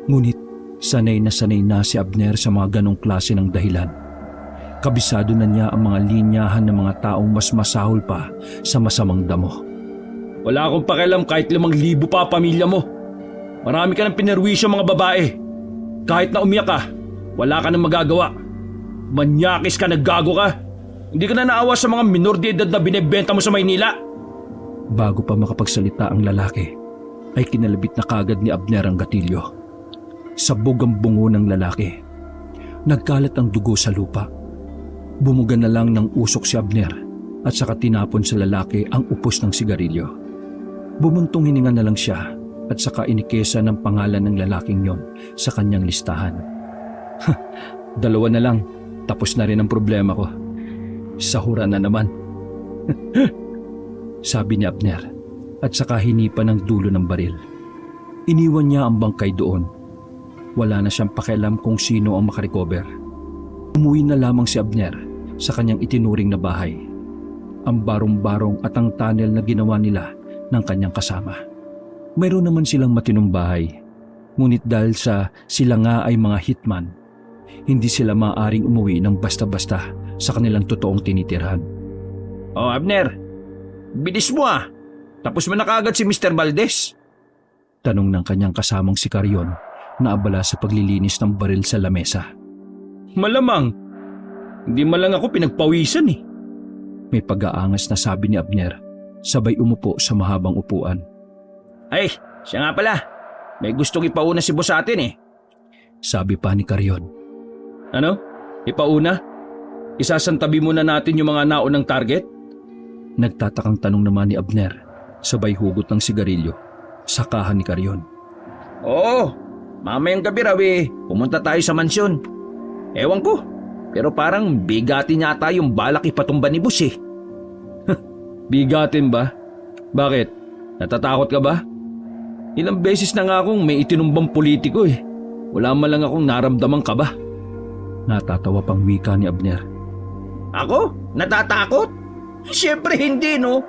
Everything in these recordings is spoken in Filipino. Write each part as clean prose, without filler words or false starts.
Ngunit sanay na si Abner sa mga ganong klase ng dahilan. Kabisado na niya ang mga linyahan ng mga taong mas masahol pa sa masamang damo. Wala akong pakialam kahit 5,000 pa pamilya mo. Marami ka ng pinerwisyo mga babae. Kahit na umiyak ka, wala ka nang magagawa. Manyakis ka, naggago ka. Hindi ka na naawa sa mga minor de edad na binebenta mo sa Maynila. Bago pa makapagsalita ang lalaki, ay kinalabit na kagad ni Abner ang gatilyo. Sabog ang bungo ng lalaki. Nagkalat ang dugo sa lupa. Bumuga na lang ng usok si Abner at saka tinapon sa lalaki ang upos ng sigarilyo. Bumuntong hininga na lang siya at saka inikesa ng pangalan ng lalaking yon sa kanyang listahan. 2 na lang, tapos na rin ang problema ko. Sahura na naman. Sabi ni Abner at saka hinipa ng dulo ng baril. Iniwan niya ang bangkay doon. Wala na siyang pakialam kung sino ang makarecover. Umuwi na lamang si Abner sa kanyang itinuring na bahay. Ang barong-barong at ang tunnel na ginawa nila ng kanyang kasama. Mayroon naman silang matinong bahay. Ngunit dahil sa sila nga ay mga hitman, hindi sila maaaring umuwi ng basta-basta sa kanilang totoong tinitirhan. Oh, Abner, bilis mo ah. Tapos mo na kaagad si Mr. Valdez. Tanong ng kanyang kasamang si Carrion na abala sa paglilinis ng baril sa lamesa. Malamang. Hindi man lang ako pinagpawisan eh. May pag-aangas na sabi ni Abner, sabay umupo sa mahabang upuan. Ay, siya nga pala. May gustong ipauna si boss sa atin eh. Sabi pa ni Carrion. Ano? Ipauna? Isasantabi muna natin yung mga naunang target? Nagtatakang tanong naman ni Abner, sabay hugot ng sigarilyo. Sakahan ni Carrion. Oo, mamayang gabi raw eh. Pumunta tayo sa mansyon. Ewan ko, pero parang bigatin yata yung balak ipatumba ni boss eh. Bigatin ba? Bakit? Natatakot ka ba? Ilang beses na nga akong may itinumbang politiko eh. Wala man lang akong naramdaman ka ba? Natatawa pang wika ni Abner. Ako? Natatakot? Siyempre hindi no.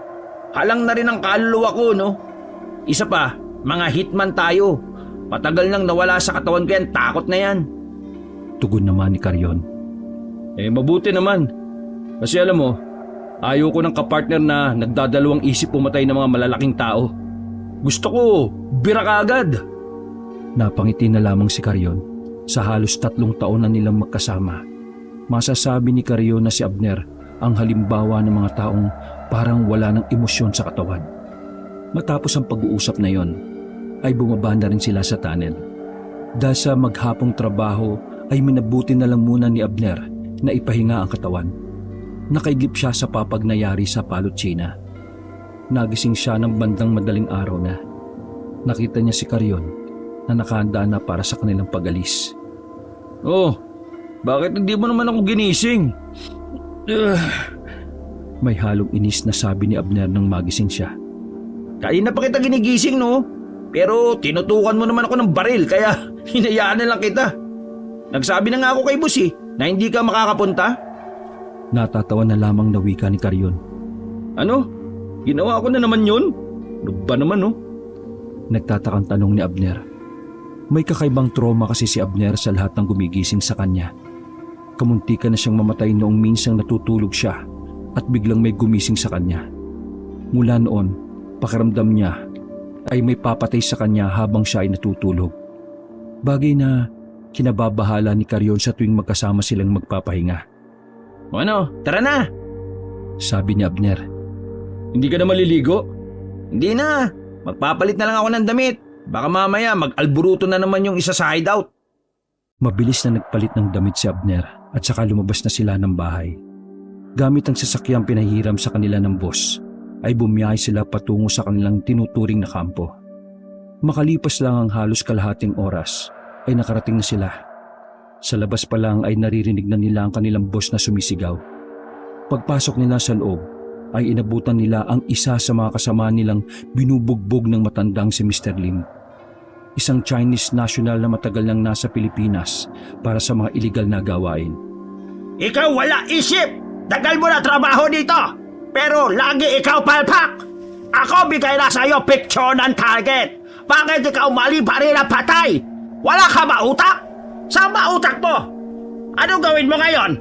Halang na rin ang kaluluwa ko no. Isa pa, mga hitman tayo. Matagal nang nawala sa katawan ko yan, takot na yan. Tugon naman ni Carrion. Eh mabuti naman. Kasi alam mo, ayaw ko ng kapartner na nagdadalawang isip pumatay ng mga malalaking tao. Gusto ko, bira ka agad. Napangiti na lamang si Carrion. Sa halos 3 taon na nilang magkasama, masasabi ni Carrion na si Abner ang halimbawa ng mga taong parang wala ng emosyon sa katawan. Matapos ang pag-uusap na yon, ay bumaba na rin sila sa tunnel. Dahil sa maghapong trabaho ay minabuti na lang muna ni Abner na ipahinga ang katawan. Nakaidlip siya sa papagnayari sa Palotsina. Nagising siya ng bandang madaling araw na. Nakita niya si Carrion na nakahanda na para sa kanilang pag-alis. Oh, bakit hindi mo naman ako ginising? May halong inis na sabi ni Abner nang magising siya. Kanina pa kita ginigising no? Pero tinutukan mo naman ako ng baril kaya hinayaan na lang kita. Nagsabi na nga ako kay boss na hindi ka makakapunta. Natatawa na lamang na wika ni Carrion. Ano? Ginawa ko na naman yun? Ano ba naman no? Nagtatakang tanong ni Abner. May kakaibang trauma kasi si Abner sa lahat ng gumigising sa kanya. Kamuntikan na siyang mamatay noong minsang natutulog siya at biglang may gumising sa kanya. Mula noon, pakiramdam niya ay may papatay sa kanya habang siya ay natutulog. Bagay na kinababahala ni Carrion sa tuwing magkasama silang magpapahinga. O ano, tara na! Sabi ni Abner. Hindi ka na maliligo? Hindi na, magpapalit na lang ako ng damit. Baka mamaya mag-alburuto na naman yung isa sa hideout. Mabilis na nagpalit ng damit si Abner at saka lumabas na sila ng bahay. Gamit ang sasakyang pinahiram sa kanila ng boss, ay bumiyahe sila patungo sa kanilang tinuturing na kampo. Makalipas lang ang halos kalahating oras, ay nakarating na sila. Sa labas pa lang ay naririnig na nila ang kanilang boss na sumisigaw. Pagpasok nila sa loob, ay inabutan nila ang isa sa mga kasama nilang binubugbog ng matandang si Mr. Lim. Isang Chinese national na matagal nang nasa Pilipinas para sa mga iligal na gawain. Ikaw wala isip! Tagal mo na trabaho dito! Pero lagi ikaw palpak! Ako bigay na sa'yo picture ng target! Bakit ikaw mali pa rin ang patay? Wala ka ba utak? Saan ba utak mo? Anong gawin mo ngayon?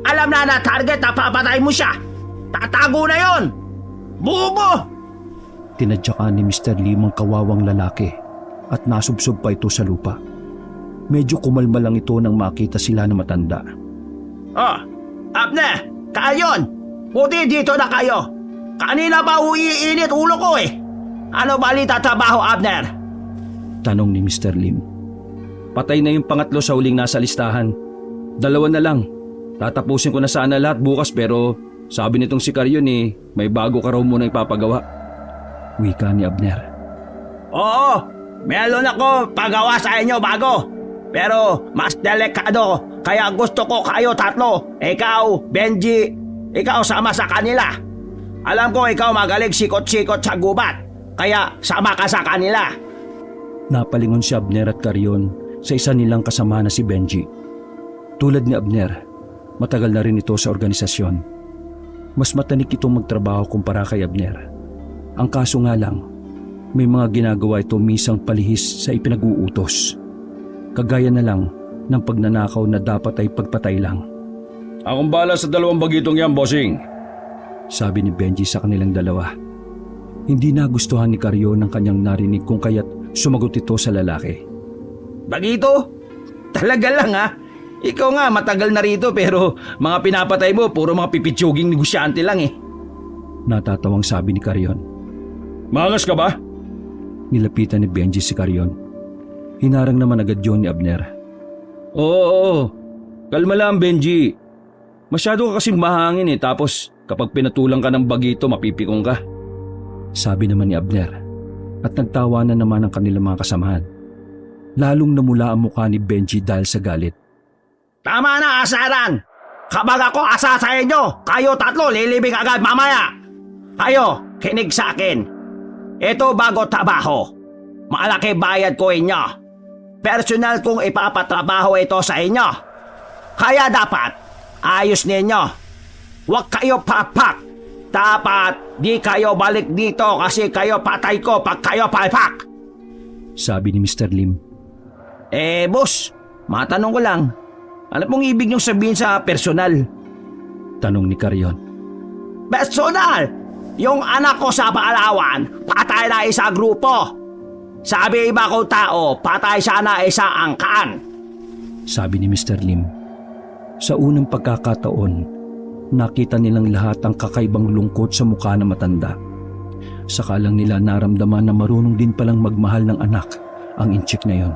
Alam na target na papatay mo siya. Tatago na yon. Bubo! Tinadyakan ni Mr. Lim ang kawawang lalaki at nasubsob pa ito sa lupa. Medyo kumalma lang ito nang makita sila na matanda. Oh, Abner, kayon! Buti dito na kayo. Kanina pa uiinit ulo ko eh. Ano balita trabaho, Abner? Tanong ni Mr. Lim. Patay na yung pangatlo sa huling nasa listahan. 2 na lang. Tatapusin ko na sana lahat bukas pero sabi nitong si Karyon may bago ka raw muna ipapagawa. Wika ni Abner. Oo, meron ako pagawa sa inyo bago. Pero mas delikado, kaya gusto ko kayo tatlo. Ikaw, Benji, ikaw sama sa kanila. Alam ko ikaw magaling sikot-sikot sa gubat, kaya sama ka sa kanila. Napalingon si Abner at Karyon sa isa nilang kasama na si Benji. Tulad ni Abner, matagal na rin ito sa organisasyon. Mas matanik itong magtrabaho kumpara kay Abner. Ang kaso nga lang, may mga ginagawa ito misang palihis sa ipinag-uutos. Kagaya na lang ng pagnanakaw na dapat ay pagpatay lang. Akong bala sa 2 bagitong yan, bossing. Sabi ni Benji sa kanilang dalawa. Hindi nagustuhan ni Karyon ang kanyang narinig kung kaya't sumagot ito sa lalaki. Bagito? Talaga lang ha? Ikaw nga matagal na rito pero mga pinapatay mo puro mga pipitsuging negosyante lang eh. Natatawang sabi ni Karyon. Mangas ka ba? Nilapitan ni Benji si Karyon. Hinarang naman agad yun ni Abner. Oo. Kalma lang, Benji. Masyado ka kasing mahangin tapos kapag pinatulang ka ng bagito mapipikong ka. Sabi naman ni Abner at nagtawanan naman ang kanilang mga kasamahan. Lalong namula ang mukha ni Benji dahil sa galit. Tama na, asaran! Kapag ako asa sa inyo, kayo tatlo lilibing agad mamaya. Kayo, kinig sa akin. Ito bago trabaho. Malaki bayad ko inyo. Personal kong ipapatrabaho ito sa inyo. Kaya dapat, ayos ninyo. Huwag kayo papak. Dapat di kayo balik dito kasi kayo patay ko pag kayo palpak. Sabi ni Mr. Lim. Boss, matanong ko lang. Ano pong ibig niyong sabihin sa personal? Tanong ni Karyon. Personal! Yung anak ko sa Palawan, patay na isa grupo. Sabi iba kong tao, patay siya na isa angkan. Sabi ni Mr. Lim. Sa unang pagkakataon, nakita nilang lahat ang kakaibang lungkot sa mukha ng matanda. Saka lang nila naramdaman na marunong din palang magmahal ng anak ang inchik na yon.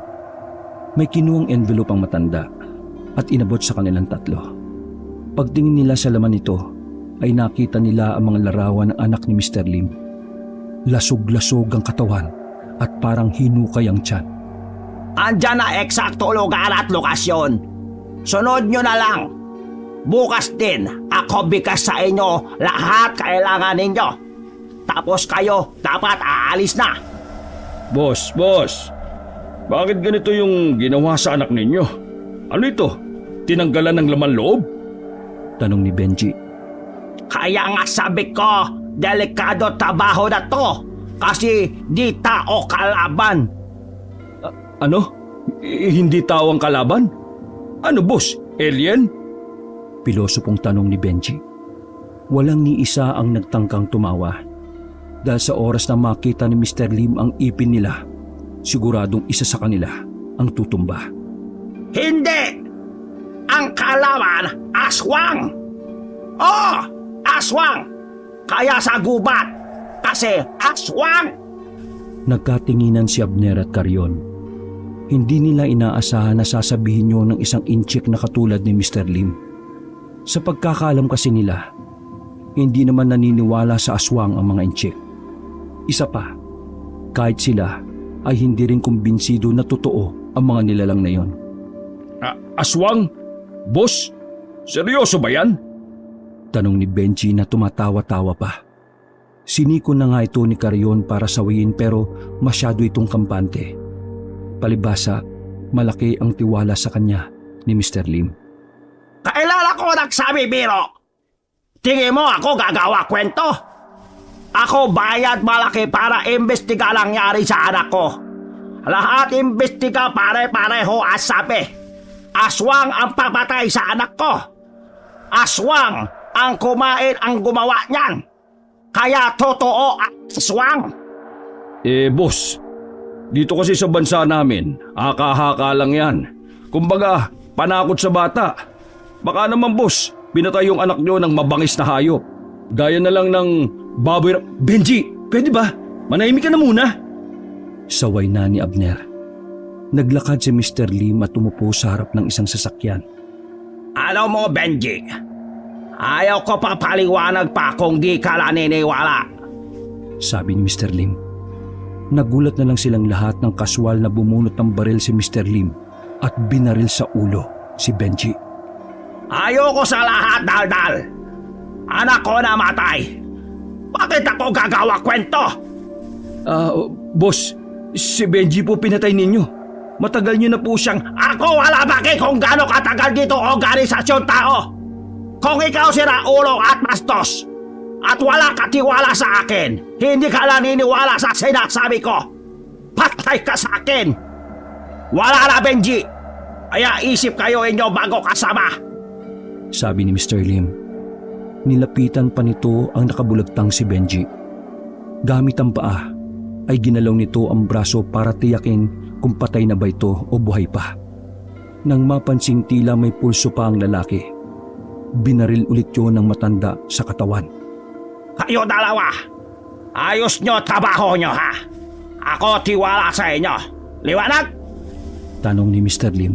May kinuwang envelope ang matanda at inabot sa kanilang tatlo. Pagtingin nila sa laman nito, ay nakita nila ang mga larawan ng anak ni Mr. Lim. Lasog-lasog ang katawan at parang hinukay ang tiyan. Andyan na eksakto lugar at lokasyon. Sunod nyo na lang. Bukas din, ako bigas sa inyo lahat kailangan ninyo. Tapos kayo, dapat aalis na. Boss. Bakit ganito yung ginawa sa anak ninyo? Ano ito? Tinanggalan ng laman loob? Tanong ni Benji. Kaya nga sabi ko, delikado trabaho na to. Kasi di tao kalaban. Ano? Hindi tao ang kalaban? Ano boss? Alien? Pilosopong tanong ni Benji. Walang ni isa ang nagtangkang tumawa. Dahil sa oras na makita ni Mr. Lim ang ipin nila, siguradong isa sa kanila ang tutumba. Hindi! Ang kalaban, aswang! Oh, aswang! Kaya sa gubat, kasi aswang! Nagkatinginan si Abner at Karyon. Hindi nila inaasahan na sasabihin nyo ng isang inchik na katulad ni Mr. Lim. Sa pagkakaalam kasi nila, hindi naman naniniwala sa aswang ang mga inchik. Isa pa, kahit sila ay hindi rin kumbinsido na totoo ang mga nilalang na yon. Aswang? Boss? Seryoso ba yan? Tanong ni Benji na tumatawa-tawa pa. Siniko na nga ito ni Karyon para sawiin pero masyado itong kampante. Palibhasa, malaki ang tiwala sa kanya ni Mr. Lim. Kailan ako nagsabi biro? Tingin mo ako gagawa kwento? Ako bayad malaki para imbestiga lang nangyari sa anak ko. Lahat imbestiga pare-pareho as sabi. Aswang ang papatay sa anak ko. Aswang ang kumain ang gumawa niyan. Kaya totoo ang aswang. Boss, dito kasi sa bansa namin, haka-haka lang yan. Kumbaga, panakot sa bata. Baka naman boss, pinatay yung anak nyo ng mabangis na hayop. Gaya na lang ng baboy. Benji, pwede ba? Manahimik ka na muna. Saway na ni Abner. Naglakad si Mr. Lim at umupo sa harap ng isang sasakyan. Alam mo, Benji, ayaw ko pa paliwanag pa kung di ka naniniwala. Sabi ni Mr. Lim. Nagulat na lang silang lahat ng kaswal na bumunot ng baril si Mr. Lim at binaril sa ulo si Benji. Ayoko sa lahat, dal-dal. Anak ko namatay. Bakit ako gagawa kwento? Boss, si Benji po pinatay ninyo. Matagal nyo na po siyang... Ako wala baki kung gaano katagal dito organisasyon tao. Kung ikaw si Raulo at Bastos at wala katiwala sa akin, hindi ka naniniwala sa sinasabi ko. Patay ka sa akin. Wala na, Benji. Kaya isip kayo inyo bago kasama. Sabi ni Mr. Lim. Nilapitan pa nito ang nakabulagtang si Benji. Gamit ang paa ay ginalaw nito ang braso para tiyakin kung patay na ba ito o buhay pa. Nang mapansing tila may pulso pa ang lalaki, binaril ulit yun ng matanda sa katawan. Kayo dalawa, ayos nyo trabaho nyo ha. Ako tiwala sa inyo. Liwanag? Tanong ni Mr. Lim.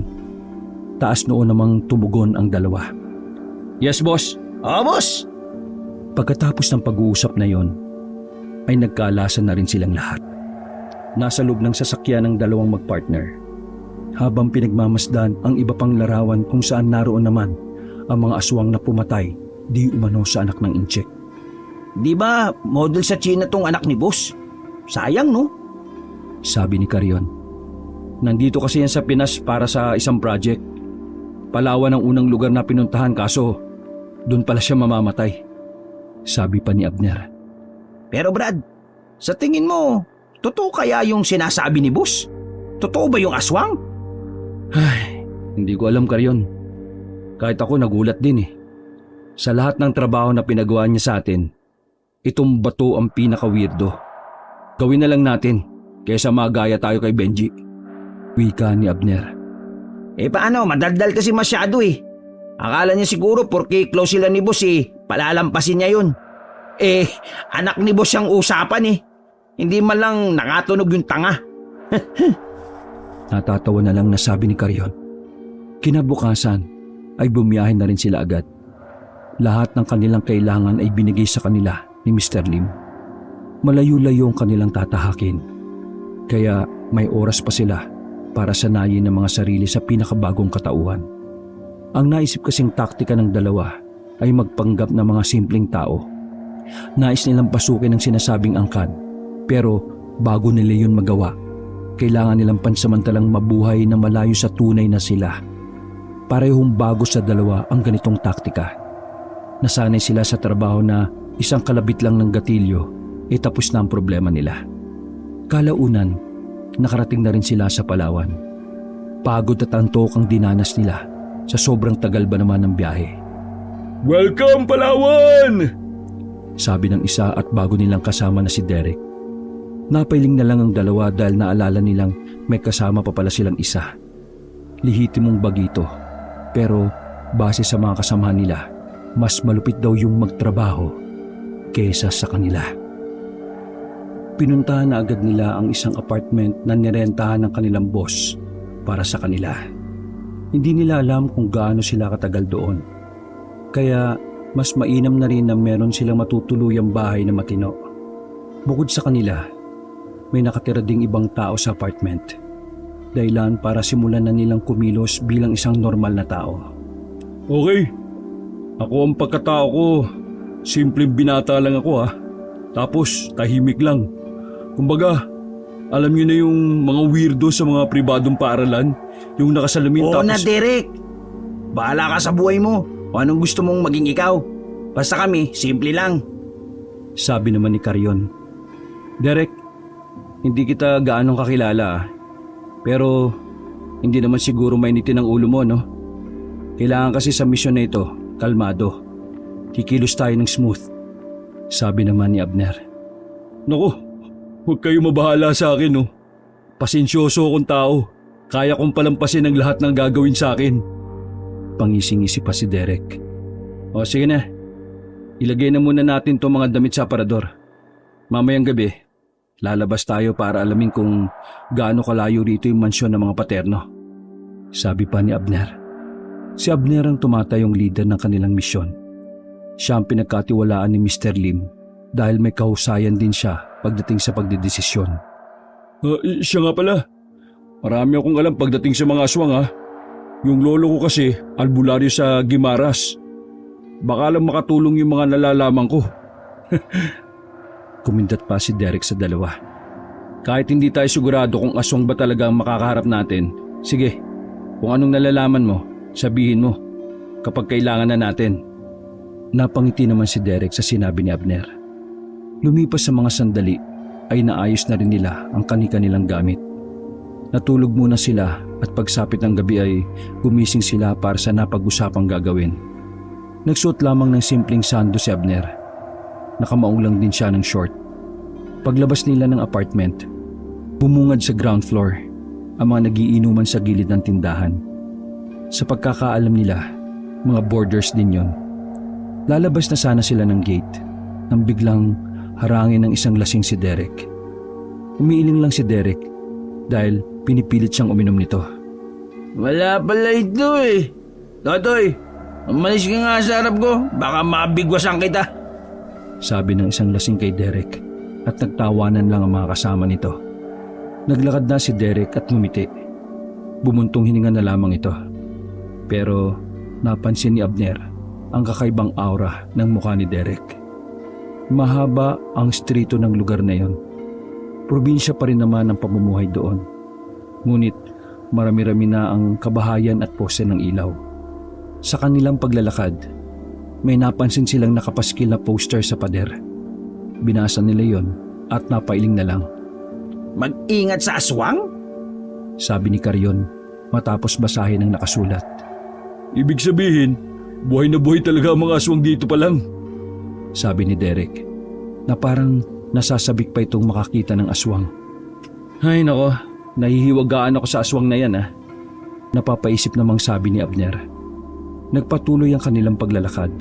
Taas noon namang tumugon ang dalawa. Yes, boss. Boss. Pagkatapos ng pag-uusap na yon, ay nagkaalasan na rin silang lahat. Nasa loob ng sasakyan ng dalawang magpartner. Habang pinagmamasdan ang iba pang larawan kung saan naroon naman ang mga aswang na pumatay di umano sa anak ng incheck. Di ba model sa China tong anak ni boss? Sayang no? Sabi ni Carion. Nandito kasi yan sa Pinas para sa isang project. Palawan ang unang lugar na pinuntahan kaso doon pala siya mamamatay. Sabi pa ni Abner. Pero Brad, sa tingin mo, totoo kaya yung sinasabi ni boss? Totoo ba yung aswang? Ay, hindi ko alam, Carion. Kahit ako nagulat din eh. Sa lahat ng trabaho na pinagawa niya sa atin, itong bato ang pinaka-weirdo. Gawin na lang natin kaysa magaya tayo kay Benji. Wika ni Abner. Paano? Madaldal kasi masyado eh. Akala niya siguro porque close sila ni boss palalampasin niya yun. Anak ni boss yung usapan eh. Hindi man lang nakatunog yung tanga. Natatawa na lang na sabi ni Carion. Kinabukasan ay bumiyahin na rin sila agad. Lahat ng kanilang kailangan ay binigay sa kanila ni Mr. Lim. Malayo-layo ang kanilang tatahakin. Kaya may oras pa sila para sanayin ang mga sarili sa pinakabagong katauhan. Ang naisip kasing taktika ng dalawa ay magpanggap na mga simpleng tao. Nais nilang pasukin ang sinasabing angkan, pero bago nila yun magawa, kailangan nilang pansamantalang mabuhay na malayo sa tunay na sila. Parehong bago sa dalawa ang ganitong taktika. Nasanay sila sa trabaho na isang kalabit lang ng gatilyo, tapos na ang problema nila. Kalaunan, nakarating na rin sila sa Palawan. Pagod at antok ang dinanas nila sa sobrang tagal ba naman ng biyahe. Welcome, Palawan! Sabi ng isa at bago nilang kasama na si Derek. Napailing na lang ang dalawa dahil naalala nilang may kasama pa pala silang isa. Lihitimong bagito, pero base sa mga kasamahan nila, mas malupit daw yung magtrabaho kaysa sa kanila. Pinuntahan na agad nila ang isang apartment na nirentahan ng kanilang boss para sa kanila. Hindi nila alam kung gaano sila katagal doon. Kaya mas mainam na rin na meron silang matutuluyang bahay na matino. Bukod sa kanila, may nakatira ding ibang tao sa apartment. Dahilan para simulan na nilang kumilos bilang isang normal na tao. Okay. Ako ang pagkatao ko, simpleng binata lang ako Tapos tahimik lang. Kumbaga, alam niyo na yung mga weirdo sa mga pribadong paaralan, yung nakasalamin Oo tapos... na, Derek. Bahala ka sa buhay mo. O anong gusto mong maging ikaw. Basta kami, simple lang. Sabi naman ni Carion. Derek, hindi kita gaanong kakilala Pero hindi naman siguro mainitin ang ulo mo, no? Kailangan kasi sa misyon na ito, kalmado. Kikilos tayo ng smooth. Sabi naman ni Abner. Naku, huwag kayo mabahala sa akin, no? Pasensyoso akong tao. Kaya kong palampasin ang lahat ng gagawin sa akin. Pangising-isi pa si Derek. O sige na, ilagay na muna natin itong mga damit sa aparador. Mamayang gabi, lalabas tayo para alamin kung gaano kalayo rito yung mansyon ng mga paterno. Sabi pa ni Abner. Si Abner ang tumatayong leader ng kanilang misyon. Siya ang pinagkatiwalaan ni Mr. Lim dahil may kahusayan din siya pagdating sa pagdedesisyon. Siya nga pala. Marami akong alam pagdating sa mga aswang ha. Yung lolo ko kasi albularyo sa Guimaras. Baka lang makatulong yung mga nalalaman ko. Kumindat pa si Derek sa dalawa. Kahit hindi tayo sigurado kung aswang ba talaga ang makakaharap natin, sige, kung anong nalalaman mo, sabihin mo kapag kailangan na natin. Napangiti naman si Derek sa sinabi ni Abner. Lumipas sa mga sandali ay naayos na rin nila ang kani-kanilang gamit. Natulog muna sila at pagsapit ng gabi ay gumising sila para sa napag-usapang gagawin. Nagsuot lamang ng simpleng sando si Abner. Nakamaong lang din siya ng short. Paglabas nila ng apartment, bumungad sa ground floor ang mga nagiinuman sa gilid ng tindahan. Sa pagkakaalam nila, mga boarders din yon. Lalabas na sana sila ng gate nang biglang harangin ng isang lasing si Derek. Umiiling lang si Derek dahil pinipilit siyang uminom nito. Wala pala ito eh. Totoy, umalis ka nga sa harap ko. Baka mabigwasan kita. Sabi ng isang lasing kay Derek at nagtawanan lang ang mga kasama nito. Naglakad na si Derek at ngumiti. Bumuntong hininga na lamang ito. Pero napansin ni Abner ang kakaibang aura ng mukha ni Derek. Mahaba ang strito ng lugar na yon. Probinsya pa rin naman ang pamumuhay doon. Ngunit marami-rami na ang kabahayan at pose ng ilaw. Sa kanilang paglalakad, may napansin silang nakapaskil na poster sa pader. Binasa nila yon at napailing na lang. Mag-ingat sa aswang? Sabi ni Carrion matapos basahin ang nakasulat. Ibig sabihin, buhay na buhay talaga ang mga aswang dito pa lang. Sabi ni Derek na parang nasasabik pa itong makakita ng aswang. Ay nako, nahihiwagaan ako sa aswang na yan ah. Napapaisip namang sabi ni Abner. Nagpatuloy ang kanilang paglalakad.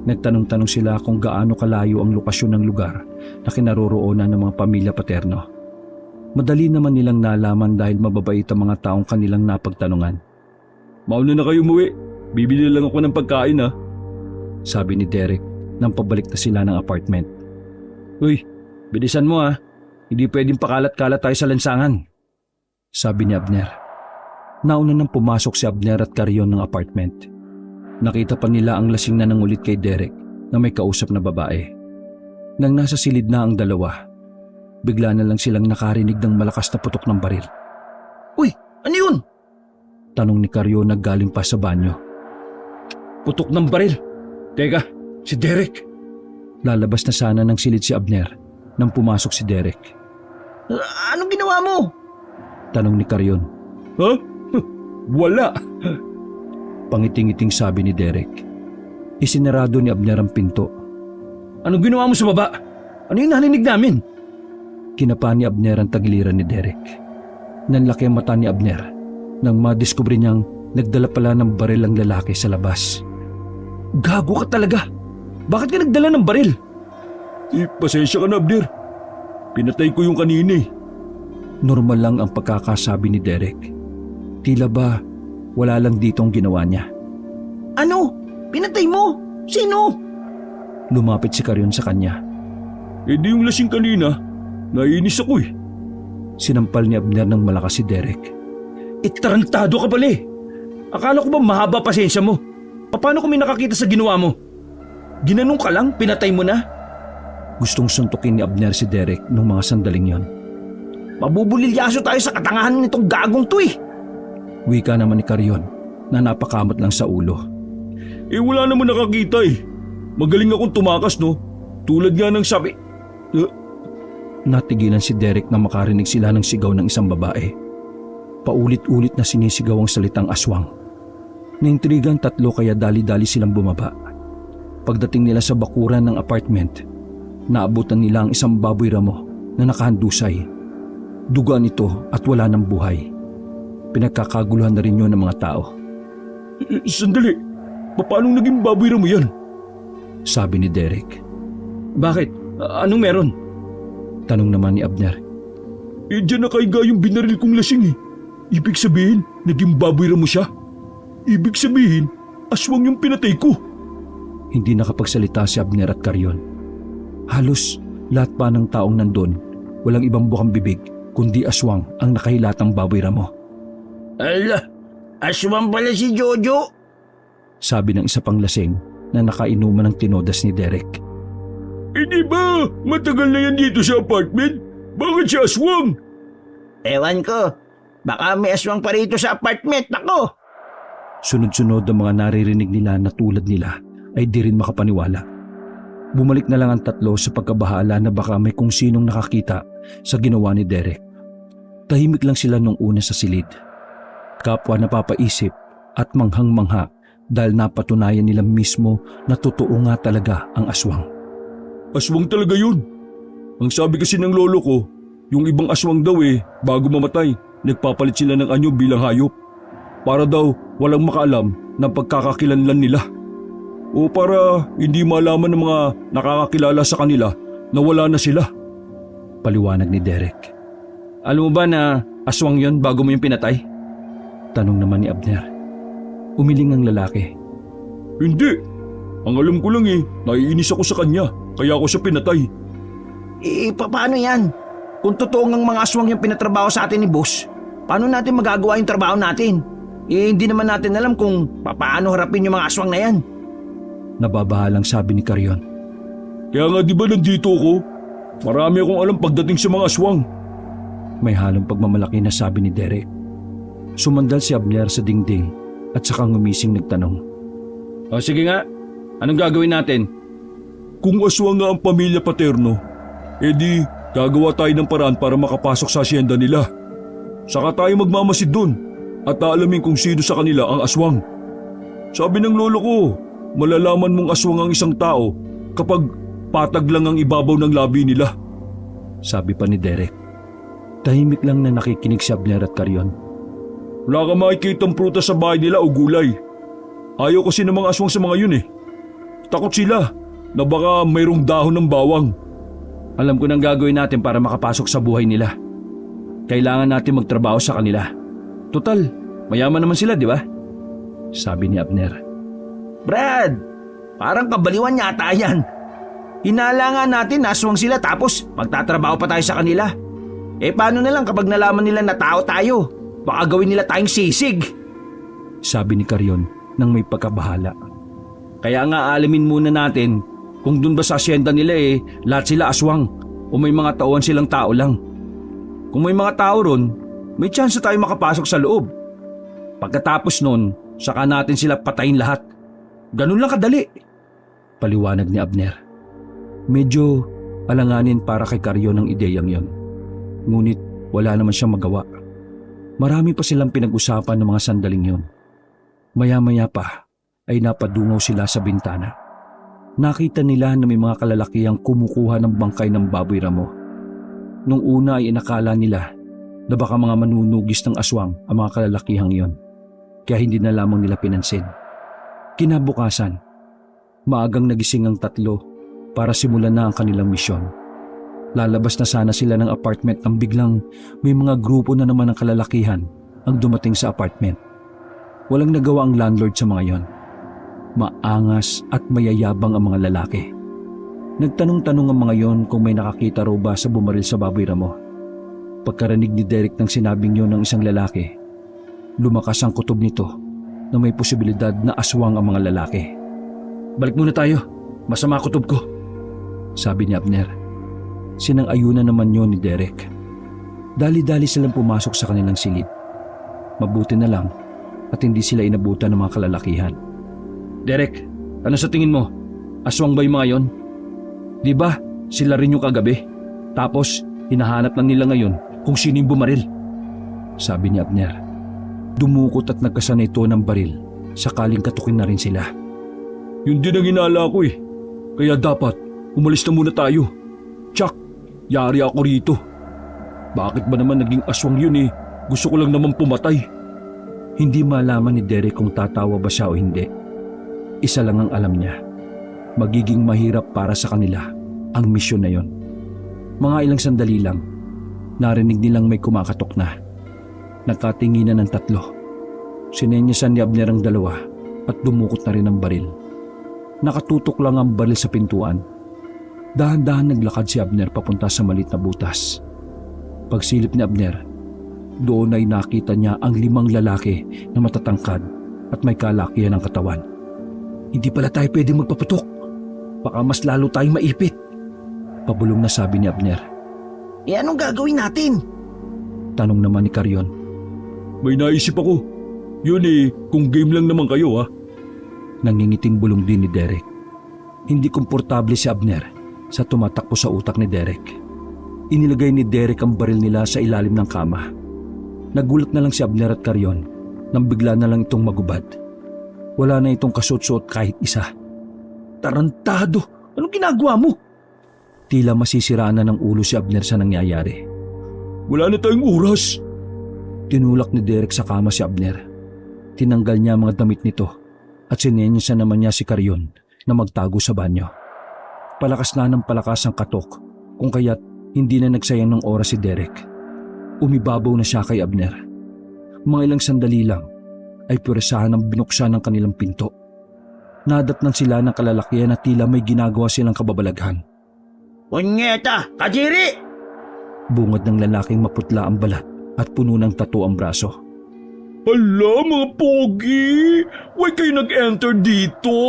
Nagtanong-tanong sila kung gaano kalayo ang lokasyon ng lugar na kinaroroonan ng mga pamilya paterno. Madali naman nilang nalaman dahil mababait ang mga taong kanilang napagtanungan. Mauna na kayo umuwi. Bibili lang ako ng pagkain ha. Sabi ni Derek nang pabalik na sila ng apartment. Uy, bilisan mo ha. Hindi pwedeng pakalat-kalat tayo sa lansangan. Sabi ni Abner. Nauna nang pumasok si Abner at Carrion ng apartment. Nakita pa nila ang lasing na nangulit kay Derek na may kausap na babae. Nang nasa silid na ang dalawa, bigla na lang silang nakarinig ng malakas na putok ng baril. Uy, ano yun? Tanong ni Carrion na galing pa sa banyo. Putok ng baril. Teka, si Derek. Lalabas na sana ng silid si Abner nang pumasok si Derek. Anong ginawa mo? Tanong ni Carrion. Ha? Wala. Pangiting-iting sabi ni Derek. Isinarado ni Abner ang pinto. Anong ginawa mo sa baba? Ano yung narinig namin? Kinapa ni Abner ang tagiliran ni Derek. Nanlaki ang mata ni Abner nang madiskubre niyang nagdala pala ng baril ang lalaki sa labas. Gago ka talaga. Bakit ka nagdala ng baril? Pasensya ka na, Abner. Pinatay ko yung kanina eh. Normal lang ang pagkakasabi ni Derek. Tila ba wala lang ditong ginawa niya. Ano? Pinatay mo? Sino? Lumapit si Carrion sa kanya. Eh di yung lasing kanina. Naiinis ako eh. Sinampal ni Abner ng malakas si Derek. Tarantado ka pala eh. Akala ko ba mahaba pasensya mo? Paano kung may nakakita sa ginawa mo? Ginanong ka lang? Pinatay mo na? Gustong suntukin ni Abner si Derek nung mga sandaling yon. Mabubulilyaso tayo sa katangahan nitong gagong to eh. Wika naman ni Carrion na napakamot lang sa ulo. Eh wala naman nakakita eh. Magaling akong tumakas no. Tulad nga ng sabi. Natigilan si Derek na makarinig sila ng sigaw ng isang babae. Paulit-ulit na sinisigaw ang salitang aswang. Naintriga ang tatlo kaya dali-dali silang bumaba. Pagdating nila sa bakuran ng apartment, naabutan nila ang isang baboy ramo na nakahandusay. Duga nito at wala ng buhay. Pinagkakaguluhan na rin yun ng mga tao. Sandali, paano naging baboy mo yan? Sabi ni Derek. Bakit? Anong meron? Tanong naman ni Abner. Diyan nakaiga yung binaril kong lasing eh. Ibig sabihin, naging baboy mo siya. Ibig sabihin, aswang yung pinatay ko. Hindi nakapagsalita si Abner at Karyon. Halos lahat pa ng taong nandun, walang ibang bukang bibig kundi aswang ang nakahilatang baboy ramo. Ala, aswang pala si Jojo. Sabi ng isa pang lasing na nakainuman ng tinodas ni Derek. Di ba? Matagal na yan dito sa apartment. Bakit siya aswang? Ewan ko, baka may aswang pa rito sa apartment. Ako! Sunod-sunod ang mga naririnig nila na tulad nila ay di rin makapaniwala. Bumalik na lang ang tatlo sa pagkabahala na baka may kung sinong nakakita sa ginawa ni Derek. Tahimik lang sila nung una sa silid. Kapwa napapaisip at manghang-mangha dahil napatunayan nila mismo na totoo nga talaga ang aswang. Aswang talaga yun. Ang sabi kasi ng lolo ko, yung ibang aswang daw bago mamatay, nagpapalit sila ng anyo bilang hayop. Para daw walang makaalam ng pagkakakilanlan nila. O para hindi malaman ng mga nakakakilala sa kanila na wala na sila. Paliwanag ni Derek. Alam mo ba na aswang yon bago mo yung pinatay? Tanong naman ni Abner. Umiling ang lalaki. Hindi. Ang alam ko lang naiinis ako sa kanya, kaya ako siya pinatay. Paano yan? Kung totoo ngang mga aswang yung pinatrabaho sa atin ni boss, paano natin magagawa yung trabaho natin? Hindi naman natin alam kung paano harapin yung mga aswang na yan. Nababahalang sabi ni Karyon. Kaya nga di ba nandito ako? Marami akong alam pagdating sa mga aswang. May halong pagmamalaki na sabi ni Derek. Sumandal si Abner sa dingding at saka ngumising nagtanong. O sige nga, anong gagawin natin? Kung aswang nga ang pamilya paterno, edi gagawa tayo ng paraan para makapasok sa asyenda nila. Saka tayo magmamasid dun at aalamin kung sino sa kanila ang aswang. Sabi ng lolo ko, malalaman mong aswang ang isang tao kapag patag lang ang ibabaw ng labi nila. Sabi pa ni Derek. Tahimik lang na nakikinig si Abner at Karyon. Wala ka makikitang prutas sa bahay nila o gulay. Ayaw kasi ng mga aswang sa mga yun Takot sila na baka mayroong dahon ng bawang. Alam ko nang gagawin natin para makapasok sa buhay nila. Kailangan natin magtrabaho sa kanila. Total, mayaman naman sila, di ba? Sabi ni Abner. Brad, parang kabaliwan yata yan. Hinala nga natin na aswang sila tapos magtatrabaho pa tayo sa kanila. Paano na lang kapag nalaman nila na tao tayo? Baka gawin nila tayong sisig. Sabi ni Karyon nang may pagkabahala. Kaya nga alamin muna natin kung dun ba sa asyenda nila lahat sila aswang o may mga tauhan silang tao lang. Kung may mga tao ron, may chance tayo makapasok sa loob. Pagkatapos nun, saka natin sila patayin lahat. Ganun lang kadali. Paliwanag ni Abner. Medyo alanganin para kay Karyon ang ideyang yon. Ngunit wala naman siyang magawa. Marami pa silang pinag-usapan ng mga sandaling yon. Maya-maya pa ay napadungaw sila sa bintana. Nakita nila na may mga kalalakihang kumukuha ng bangkay ng baboy ramo. Nung una ay inakala nila na baka mga manunugis ng aswang ang mga kalalakihang yon. Kaya hindi na lamang nila pinansin. Kinabukasan, maagang nagising ang tatlo para simulan na ang kanilang misyon. Lalabas na sana sila ng apartment nang biglang may mga grupo na naman ng kalalakihan ang dumating sa apartment. Walang nagawa ang landlord sa mga yon. Maangas at mayayabang ang mga lalaki. Nagtanong-tanong ang mga yon kung may nakakita raw ba sa bumaril sa baboy ramo. Pagkarinig ni Derek ng sinabing yon ng isang lalaki, lumakas ang kutob nito na may posibilidad na aswang ang mga lalaki. Balik muna tayo, masama kutob ko. Sabi ni Abner. Sinang-ayunan naman yon ni Derek. Dali-dali silang pumasok sa kanilang silid. Mabuti na lang at hindi sila inabutan ng mga kalalakihan. Derek, ano sa tingin mo? Aswang ba yung mga yon? Di ba sila rin yung kagabi? Tapos hinahanap lang nila ngayon kung sino yung bumaril. sabi ni Abner. Dumukot at nagkasanay ito ng baril, sakaling katukin na rin sila. Yun din ang hinala ko eh. Kaya dapat, umalis na muna tayo. Tsak, yari ako rito. Bakit ba naman naging aswang yun eh? Gusto ko lang naman pumatay. Hindi malaman ni Derek kung tatawa ba siya o hindi. Isa lang ang alam niya. Magiging mahirap para sa kanila ang misyon na yon. Mga ilang sandali lang, narinig nilang may kumakatok na. Nagkatinginan ng tatlo. Sinenyasan ni Abner ang dalawa at dumukot na rin ang baril. Nakatutok lang ang baril sa pintuan. Dahan-dahan naglakad si Abner papunta sa maliit na butas. Pagsilip ni Abner, doon ay nakita niya ang 5 lalaki na matatangkad at may kalakihan ng katawan. Hindi pala tayo pwedeng magpaputok. Baka mas lalo tayong maipit. Pabulong na sabi ni Abner. Anong gagawin natin? Tanong naman ni Carrion. May naisip ako. Yun eh, kung game lang naman kayo ha. Nangingiting bulong din ni Derek. Hindi komportable si Abner sa tumatakbo sa utak ni Derek. Inilagay ni Derek ang baril nila sa ilalim ng kama. Nagulat na lang si Abner at Carrion nang bigla na lang itong magubad. Wala na itong kasuot-suot kahit isa. Tarantado! Anong ginagawa mo? Tila masisiraan na ng ulo si Abner sa nangyayari. Wala na tayong oras. Tinulak ni Derek sa kama si Abner. Tinanggal niya ang mga damit nito at sinenyasan naman niya si Carrion na magtago sa banyo. Palakas na ng palakas ang katok kung kaya't hindi na nagsayang ng oras si Derek. Umibabaw na siya kay Abner. Mga ilang sandali lang ay purasahan ang binuksan ng kanilang pinto. Nadatnan sila ng kalalakihan na tila may ginagawa silang kababalaghan. Punyeta! Kajiri! Bungad ng lalaking maputla ang balat at puno ng tattoo ang braso. Hala mga pogi! Why kayo nag-enter dito?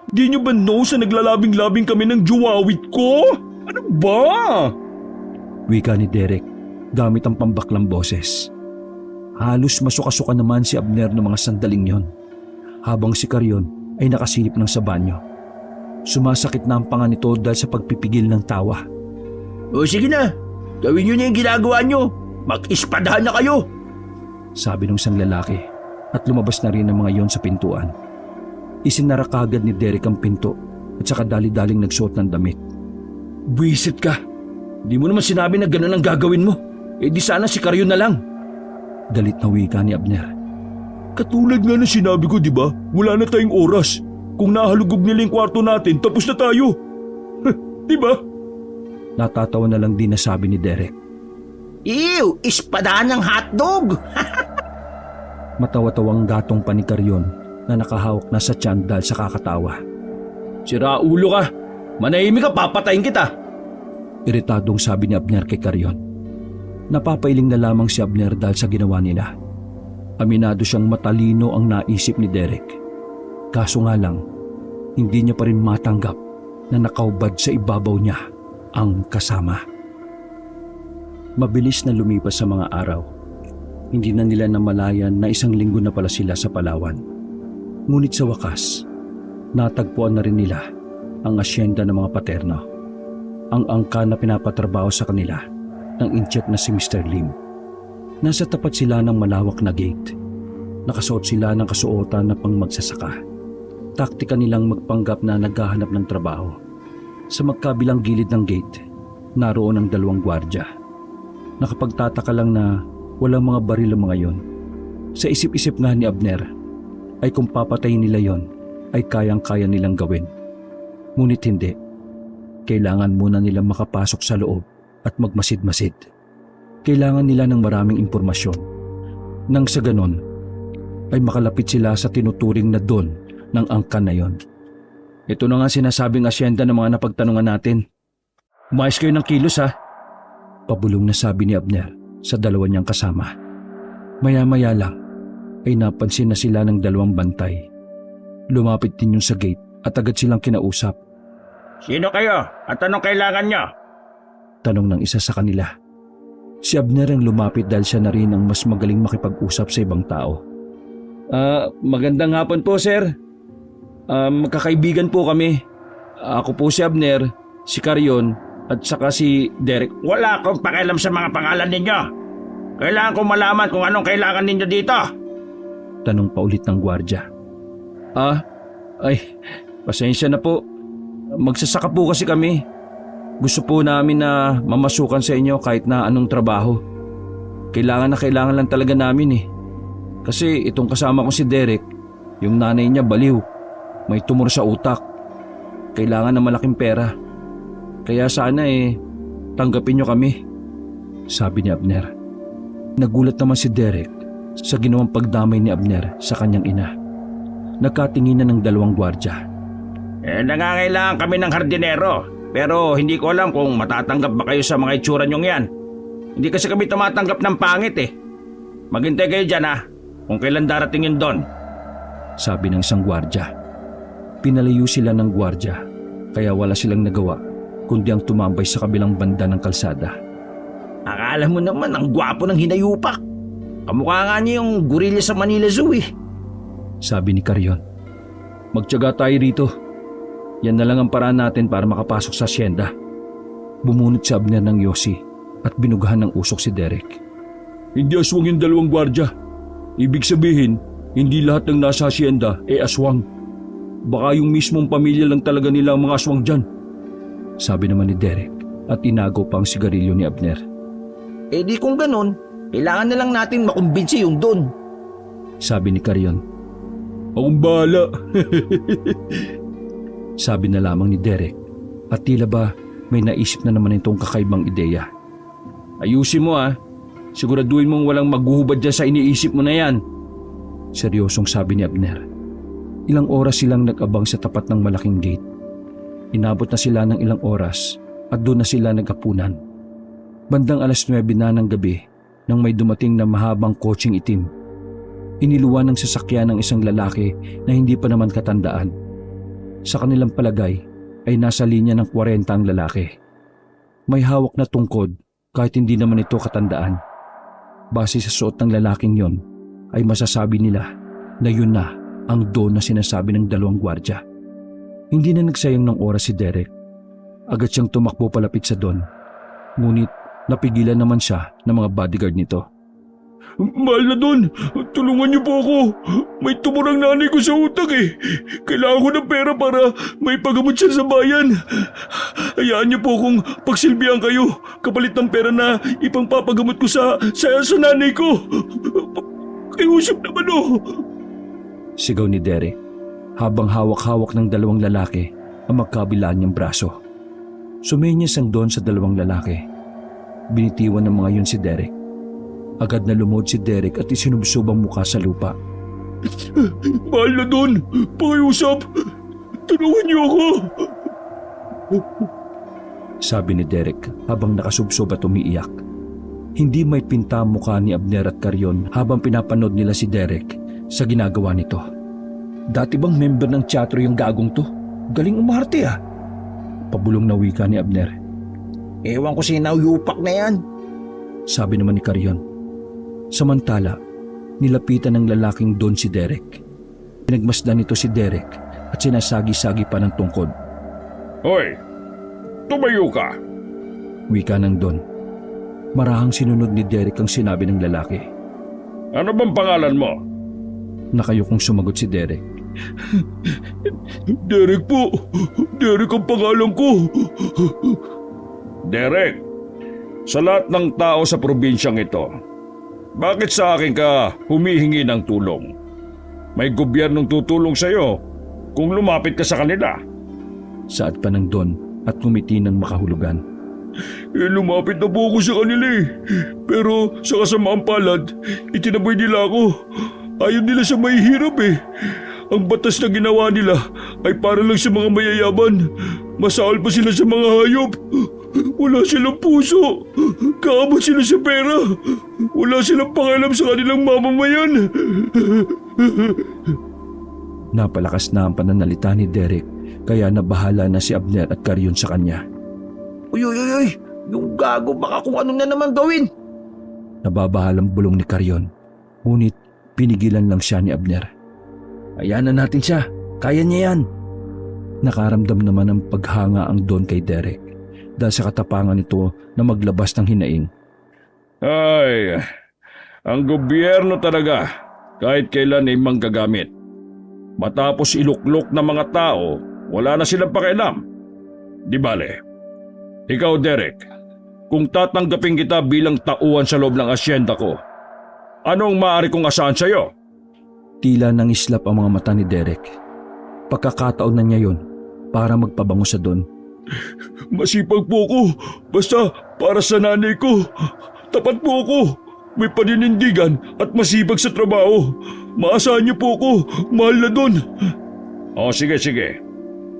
Di nyo ba know sa naglalabing-labing kami ng juwawit ko? Ano ba? Wika ni Derek gamit ang pambaklang boses. Halos masuka-suka naman si Abner ng mga sandaling yon, habang si Carrion ay nakasilip ng sa banyo. Sumasakit na ang panga nito dahil sa pagpipigil ng tawa. O sige na, gawin nyo na yung ginagawa nyo. Mag-ispadahan na kayo. Sabi ng isang lalaki at lumabas na rin ang mga yon sa pintuan. Isinara kagad ni Derek ang pinto at saka dali-daling nagsuot ng damit. Buisit ka. Di mo naman sinabi na gano'n ang gagawin mo. Eh di sana si Carrion na lang. Galit na wika ni Abner. Katulad nga ng sinabi ko, di ba? Wala na tayong oras. Kung nahalugog nila yung kwarto natin, tapos na tayo. Di ba? Natatawa na lang din na sabi ni Derek. Ew! Ispadahan ng hotdog! Matawa-tawang gatong pa ni Carrion na nakahawak na sa tiyan dahil sa kakatawa. Sira ulo ka. Manahimik ka, papatayin kita. Iritadong sabi ni Abner kay Carrion. Napapailing na lamang si Abner dahil sa ginawa nila. Aminado siyang matalino ang naisip ni Derek. Kaso nga lang, hindi niya pa rin matanggap na nakaubad sa ibabaw niya ang kasama. Mabilis na lumipas sa mga araw. Hindi na nila namalayan na 1 linggo na pala sila sa Palawan. Ngunit sa wakas, natagpuan na rin nila ang asyenda ng mga paterno. Ang angka na pinapatrabaho sa kanila ng incheck na si Mr. Lim. Nasa tapat sila ng malawak na gate. Nakasuot sila ng kasuotan na pang magsasaka. Taktika nilang magpanggap na naghahanap ng trabaho. Sa magkabilang gilid ng gate, naroon ang 2 gwardya. Nakapagtataka lang na walang mga baril ang mga yon. Sa isip-isip nga ni Abner, ay kung papatayin nila yon, ay kayang-kaya nilang gawin. Ngunit hindi. Kailangan muna nilang makapasok sa loob at magmasid-masid. Kailangan nila ng maraming impormasyon. Nang sa ganon, ay makalapit sila sa tinuturing na don ng angkan na yon. Ito na nga sinasabing asyenda ng mga napagtanungan natin. Umayos kayo ng kilos ha. Pabulong na sabi ni Abner sa 2 niyang kasama. Maya-maya lang ay napansin na sila ng 2 bantay. Lumapit din yun sa gate at agad silang kinausap. Sino kayo at anong kailangan nyo? Tanong ng isa sa kanila. Si Abner ang lumapit dahil siya na rin ang mas magaling makipag-usap sa ibang tao. Magandang hapon po, sir. Magkakaibigan po kami. Ako po si Abner, si Carrion, at saka si Derek. Wala akong pakialam sa mga pangalan ninyo. Kailangan ko malaman kung anong kailangan ninyo dito. Tanong pa ulit ng gwardya. Pasensya na po. Magsasaka po kasi kami. Gusto po namin na mamasukan sa inyo kahit na anong trabaho. Kailangan na kailangan lang talaga namin eh. Kasi itong kasama ko si Derek, yung nanay niya baliw. May tumor sa utak. Kailangan ng malaking pera. Kaya sana tanggapin niyo kami. Sabi ni Abner. Nagulat naman si Derek sa ginawang pagdamay ni Abner sa kanyang ina. Nagkatinginan ng dalawang gwardya. Nangangailangan kami ng hardinero. Pero hindi ko alam kung matatanggap ba kayo sa mga itsura nyong yan. Hindi kasi kami tumatanggap ng pangit eh. Maghintay kayo dyan kung kailan darating yun doon. Sabi ng isang gwardya. Pinalayo sila ng gwardya kaya wala silang nagawa kundi ang tumambay sa kabilang banda ng kalsada. Akala mo naman ang gwapo ng hinayupak. Kamukha nga niya yung gorilla sa Manila Zoo eh. Sabi ni Carrion. Magtiyaga tayo rito. Yan na lang ang paraan natin para makapasok sa asyenda. Bumunot si Abner ng yosi at binugahan ng usok si Derek. Hindi aswang yung dalawang gwardya. Ibig sabihin, hindi lahat ng nasa asyenda aswang. Baka yung mismong pamilya lang talaga nila ang mga aswang dyan. Sabi naman ni Derek at inagaw pa ang sigarilyo ni Abner. Di kung ganun, kailangan na lang natin makumbinsi yung doon. Sabi ni Carrion. Akong bahala. Sabi na lamang ni Derek at tila ba may naisip na naman itong kakaibang ideya. Ayusin mo Siguraduhin mong walang maghuhubad dyan sa iniisip mo na yan. Seryosong sabi ni Abner. Ilang oras silang nag-abang sa tapat ng malaking gate. Inabot na sila ng ilang oras at doon na sila naghapunan. Bandang 9:00 na ng gabi nang may dumating na mahabang kotseng itim. Iniluwan ng sasakyan ng isang lalaki na hindi pa naman katandaan. Sa kanilang palagay ay nasa linya ng 40 ang lalaki. May hawak na tungkod kahit hindi naman ito katandaan. Base sa suot ng lalaking yon ay masasabi nila na yun na ang Don na sinasabi ng dalawang gwardya. Hindi na nagsayang ng oras si Derek. Agad siyang tumakbo palapit sa Don. Ngunit napigilan naman siya ng mga bodyguard nito. Mahal na Don, tulungan niyo po ako. May tumor ang nanay ko sa utak eh. Kailangan ko ng pera para may pagamot siya sa bayan. Hayaan niyo po kung pagsilbihan kayo kapalit ng pera na ipangpapagamot ko sa nanay ko. Pakiusap naman Sigaw ni Derek habang hawak-hawak ng dalawang lalaki ang magkabilaan niyang braso. Sumenyas ang Don sa dalawang lalaki. Binitiwan ng mga yun si Derek. Agad na lumod si Derek at isinubsob ang mukha sa lupa. Mahal na Don, pakiusap. Tulungan niyo ako. Sabi ni Derek habang nakasubsob at umiiyak. Hindi may pinta ang mukha ni Abner at Carrion habang pinapanood nila si Derek sa ginagawa nito. Dati bang member ng teatro yung gagong to? Galing umarte Pabulong na wika ni Abner. Ewan ko sinayupak na yan. Sabi naman ni Carrion. Samantala, nilapitan ng lalaking Don si Derek. Pinagmasdan nito si Derek at sinasagi-sagi pa ng tungkod. Hoy, tumayo ka. Wika ng Don. Marahang sinunod ni Derek ang sinabi ng lalaki. Ano bang pangalan mo? Nakayukong sumagot si Derek. Derek po. Derek ang pangalan ko. Derek, sa lahat ng tao sa probinsyang ito, bakit sa akin ka humihingi ng tulong? May gobyernong tutulong sa iyo kung lumapit ka sa kanila. Saad pa ng Don at ngumiti ng makahulugan. Lumapit na po ako sa kanila Pero sa kasamaang palad, itinaboy nila ako. Ayaw nila sa mahihirap Ang batas na ginawa nila ay para lang sa mga mayayaman. Masahol pa sila sa mga hayop. Wala silang puso. Kaabot sila sa pera. Wala silang pakialam sa kanilang mamamayan. Napalakas na ang pananalita ni Derek kaya nabahala na si Abner at Carrion sa kanya. Uy, yung gago baka kung ano na naman gawin. Nababahalang bulong ni Carrion. Ngunit pinigilan lang siya ni Abner. Hayaan na natin siya. Kaya niya yan. Nakaramdam naman ng paghanga ang Don kay Derek dahil sa katapangan nito na maglabas ng hinaing. Ay, Ang gobyerno talaga, kahit kailan ay manggagamit. Matapos iluklok ng mga tao, wala na silang pakialam. Di bale? Ikaw, Derek, kung tatanggapin kita bilang tauhan sa loob ng asyenda ko, anong maaari kong asahan sa'yo? Tila nang islap ang mga mata ni Derek. Pagkakataon na niya yon para magpabango sa Don. Masipag po ako, basta para sa nanay ko. Tapat po ako, may paninindigan at masipag sa trabaho. Maasahan niyo po ako, mahal na Don. O sige.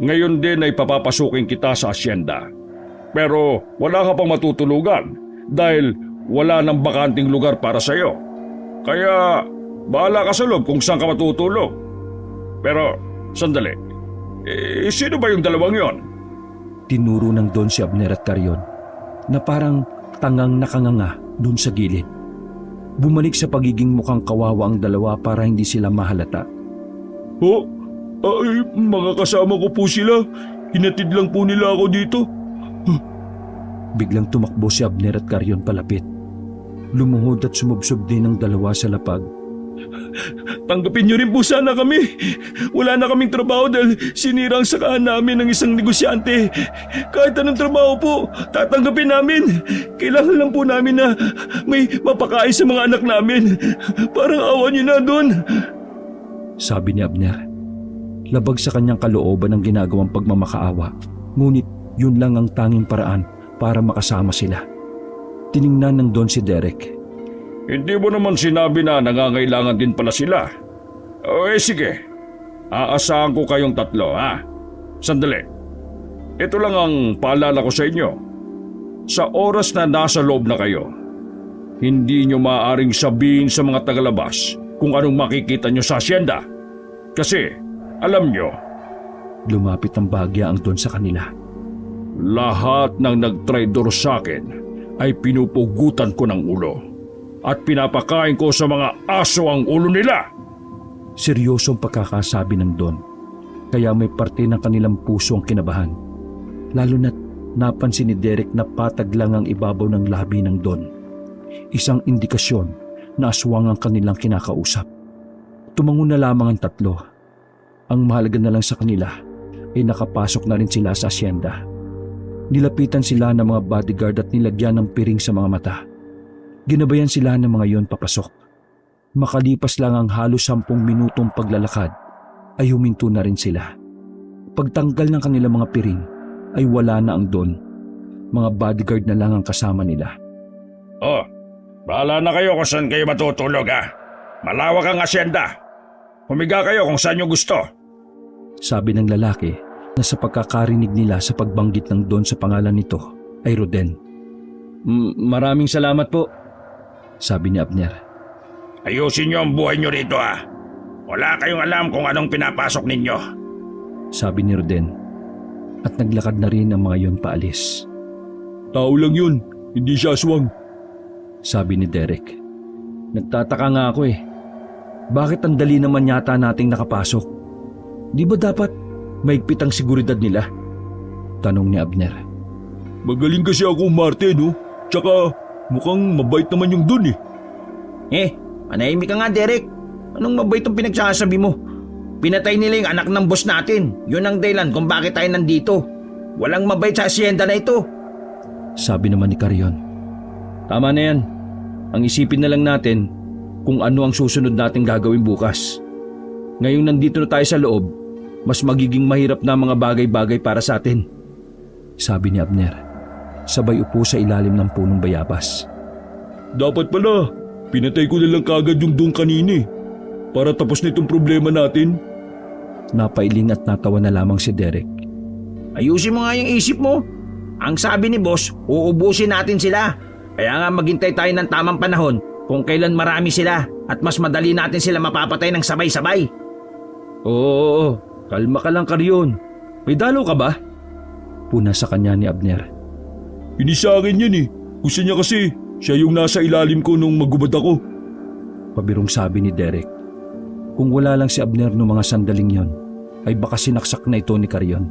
Ngayon din ay papapasukin kita sa asyenda. Pero wala ka pang matutulugan dahil wala nang bakanting lugar para sa'yo. Kaya bahala ka sa loob kung saan ka matutulog. Pero sandali, sino ba yung dalawang yon? Tinuro ng Don si Abner at Carrion na parang tangang nakanganga dun sa gilid. Bumalik sa pagiging mukhang kawawa ang dalawa para hindi sila mahalata. Oh, ay, mga kasama ko po sila. Hinatid lang po nila ako dito. Biglang tumakbo si Abner at Carrion palapit. Lumuhod at sumubsob din ang dalawa sa lapag. Tanggapin niyo rin po sana kami. Wala na kaming trabaho dahil sinira ang sakahan namin ng isang negosyante. Kahit anong trabaho po, tatanggapin namin. Kailangan lang po namin na may mapakain sa mga anak namin. Parang awa niyo na Don. Sabi ni Abner. Labag sa kanyang kalooban ang ginagawang pagmamakaawa. Ngunit yun lang ang tanging paraan para makasama sila. Tiningnan ng Don si Derek. Hindi mo naman sinabi na nangangailangan din pala sila. O sige, aasahan ko kayong tatlo ha. Sandali, ito lang ang paalala ko sa inyo. Sa oras na nasa loob na kayo, hindi nyo maaaring sabihin sa mga tagalabas kung anong makikita nyo sa asyenda. Kasi, alam nyo, Lumapit ang bahagya ang Don sa kanila. lahat ng nagtraidor sa akin ay pinupugutan ko ng ulo. At pinapakain ko sa mga aso ang ulo nila. Seryosong pagkakasabi ng Don. Kaya may parte ng kanilang puso ang kinabahan. Lalo na't napansin ni Derek na patag lang ang ibabaw ng labi ng Don. Isang indikasyon na aswang ang kanilang kinakausap. Tumango na lamang ang tatlo. Ang mahalaga na lang sa kanila ay nakapasok na rin sila sa asyenda. Nilapitan sila ng mga bodyguard at nilagyan ng piring sa mga mata. Ginabayan sila ng mga yon papasok. Makalipas lang ang halos 10 minutong paglalakad ay huminto na rin sila. Pagtanggal ng kanilang mga piring ay wala na ang Don. Mga bodyguard na lang ang kasama nila. Oh, bahala na kayo kung saan kayo matutulog ha. Malawak ang asyenda. Humiga kayo kung saan nyo gusto. Sabi ng lalaki na sa pagkakarinig nila sa pagbanggit ng Don sa pangalan nito ay Roden. Maraming salamat po. Sabi ni Abner. Ayusin nyo ang buhay nyo rito ha. Wala kayong alam kung anong pinapasok ninyo. Sabi ni Roden. At naglakad na rin ang mga yon paalis. Tao lang yun, hindi siya aswang. Sabi ni Derek. Nagtataka nga ako eh. Bakit ang dali naman yata nating nakapasok? Di ba dapat maigpit ang seguridad nila? Tanong ni Abner. Magaling kasi ako umarte no. Tsaka mukhang mabait naman yung Don eh. Manahimik ka nga Derek. Anong mabait ang pinagsasabi mo? Pinatay nila yung anak ng boss natin. Yun ang dahilan kung bakit tayo nandito. Walang mabait sa asyenda na ito. Sabi naman ni Carrion. Tama na yan. Ang isipin na lang natin kung ano ang susunod nating gagawin bukas. Ngayong nandito na tayo sa loob, mas magiging mahirap na mga bagay-bagay para sa atin. Sabi ni Abner. Sabay upo sa ilalim ng punong bayabas. Dapat pala, pinatay ko na lang kagad yung Don kanini. Para tapos na itong problema natin. Napailing at natawa na lamang si Derek. Ayusin mo nga yung isip mo. Ang sabi ni boss, uubusin natin sila. Kaya nga maghintay tayo ng tamang panahon kung kailan marami sila at mas madali natin sila mapapatay ng sabay-sabay. Oo, kalma ka lang Carrion. May dalaw ka ba? Puna sa kanya ni Abner. Hindi sa akin yan eh. Gusto niya kasi siya yung nasa ilalim ko nung magubad ako. Pabirong sabi ni Derek. Kung wala lang si Abner noong mga sandaling yon, ay baka sinaksak na ito ni Carrion.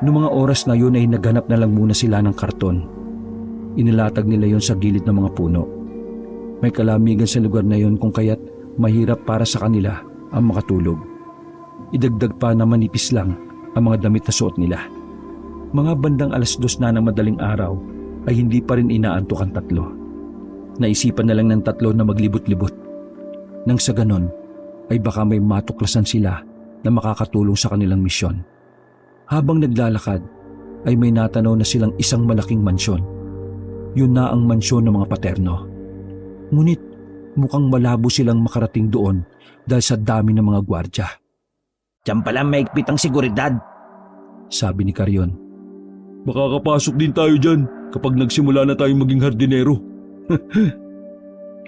Noong mga oras na yun ay naghanap na lang muna sila ng karton. Inilatag nila yon sa gilid ng mga puno. May kalamigan sa lugar na yon kung kaya't mahirap para sa kanila ang makatulog. Idagdag pa na manipis lang ang mga damit na suot nila. Mga bandang 2:00 na ng madaling araw ay hindi pa rin inaantok ang tatlo. Naisipan na lang ng tatlo na maglibot-libot. Nang sa ganon ay baka may matuklasan sila na makakatulong sa kanilang misyon. Habang naglalakad ay may natanaw na silang isang malaking mansyon. Yun na ang mansyon ng mga Paterno. Ngunit mukhang malabo silang makarating doon dahil sa dami ng mga gwardya. Diyan pala maigpit ang seguridad. Sabi ni Carrion. Makakapasok din tayo dyan kapag nagsimula na tayong maging hardinero.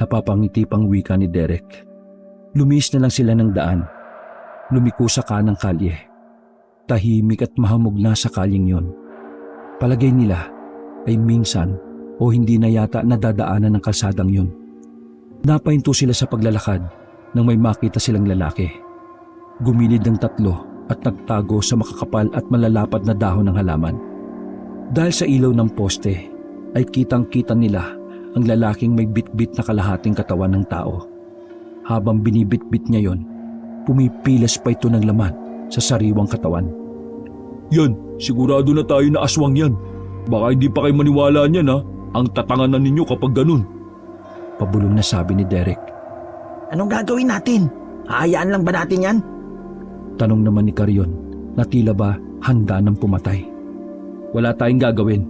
Napapangiti pang wika ni Derek. Lumis na lang sila ng daan. Lumiko sa kanang kalye. Tahimik at mahamog na sa kalyeng yon. Palagay nila ay minsan o hindi na yata nadadaanan ng kalsadang yun. Napahinto sila sa paglalakad nang may makita silang lalaki. Gumilid ng tatlo at nagtago sa makakapal at malalapad na dahon ng halaman. Dahil sa ilaw ng poste ay kitang-kita nila ang lalaking may bitbit na kalahating katawan ng tao. Habang binibitbit niya yon, pumipilas pa ito ng laman sa sariwang katawan. Yan, sigurado na tayo na aswang yan. Baka hindi pa kayo maniwala niyan ha. Ang tatanganan ninyo kapag ganun. Pabulong na sabi ni Derek. Anong gagawin natin? Hayaan lang ba natin yan? Tanong naman ni Carrion na tila ba handa ng pumatay. Wala tayong gagawin.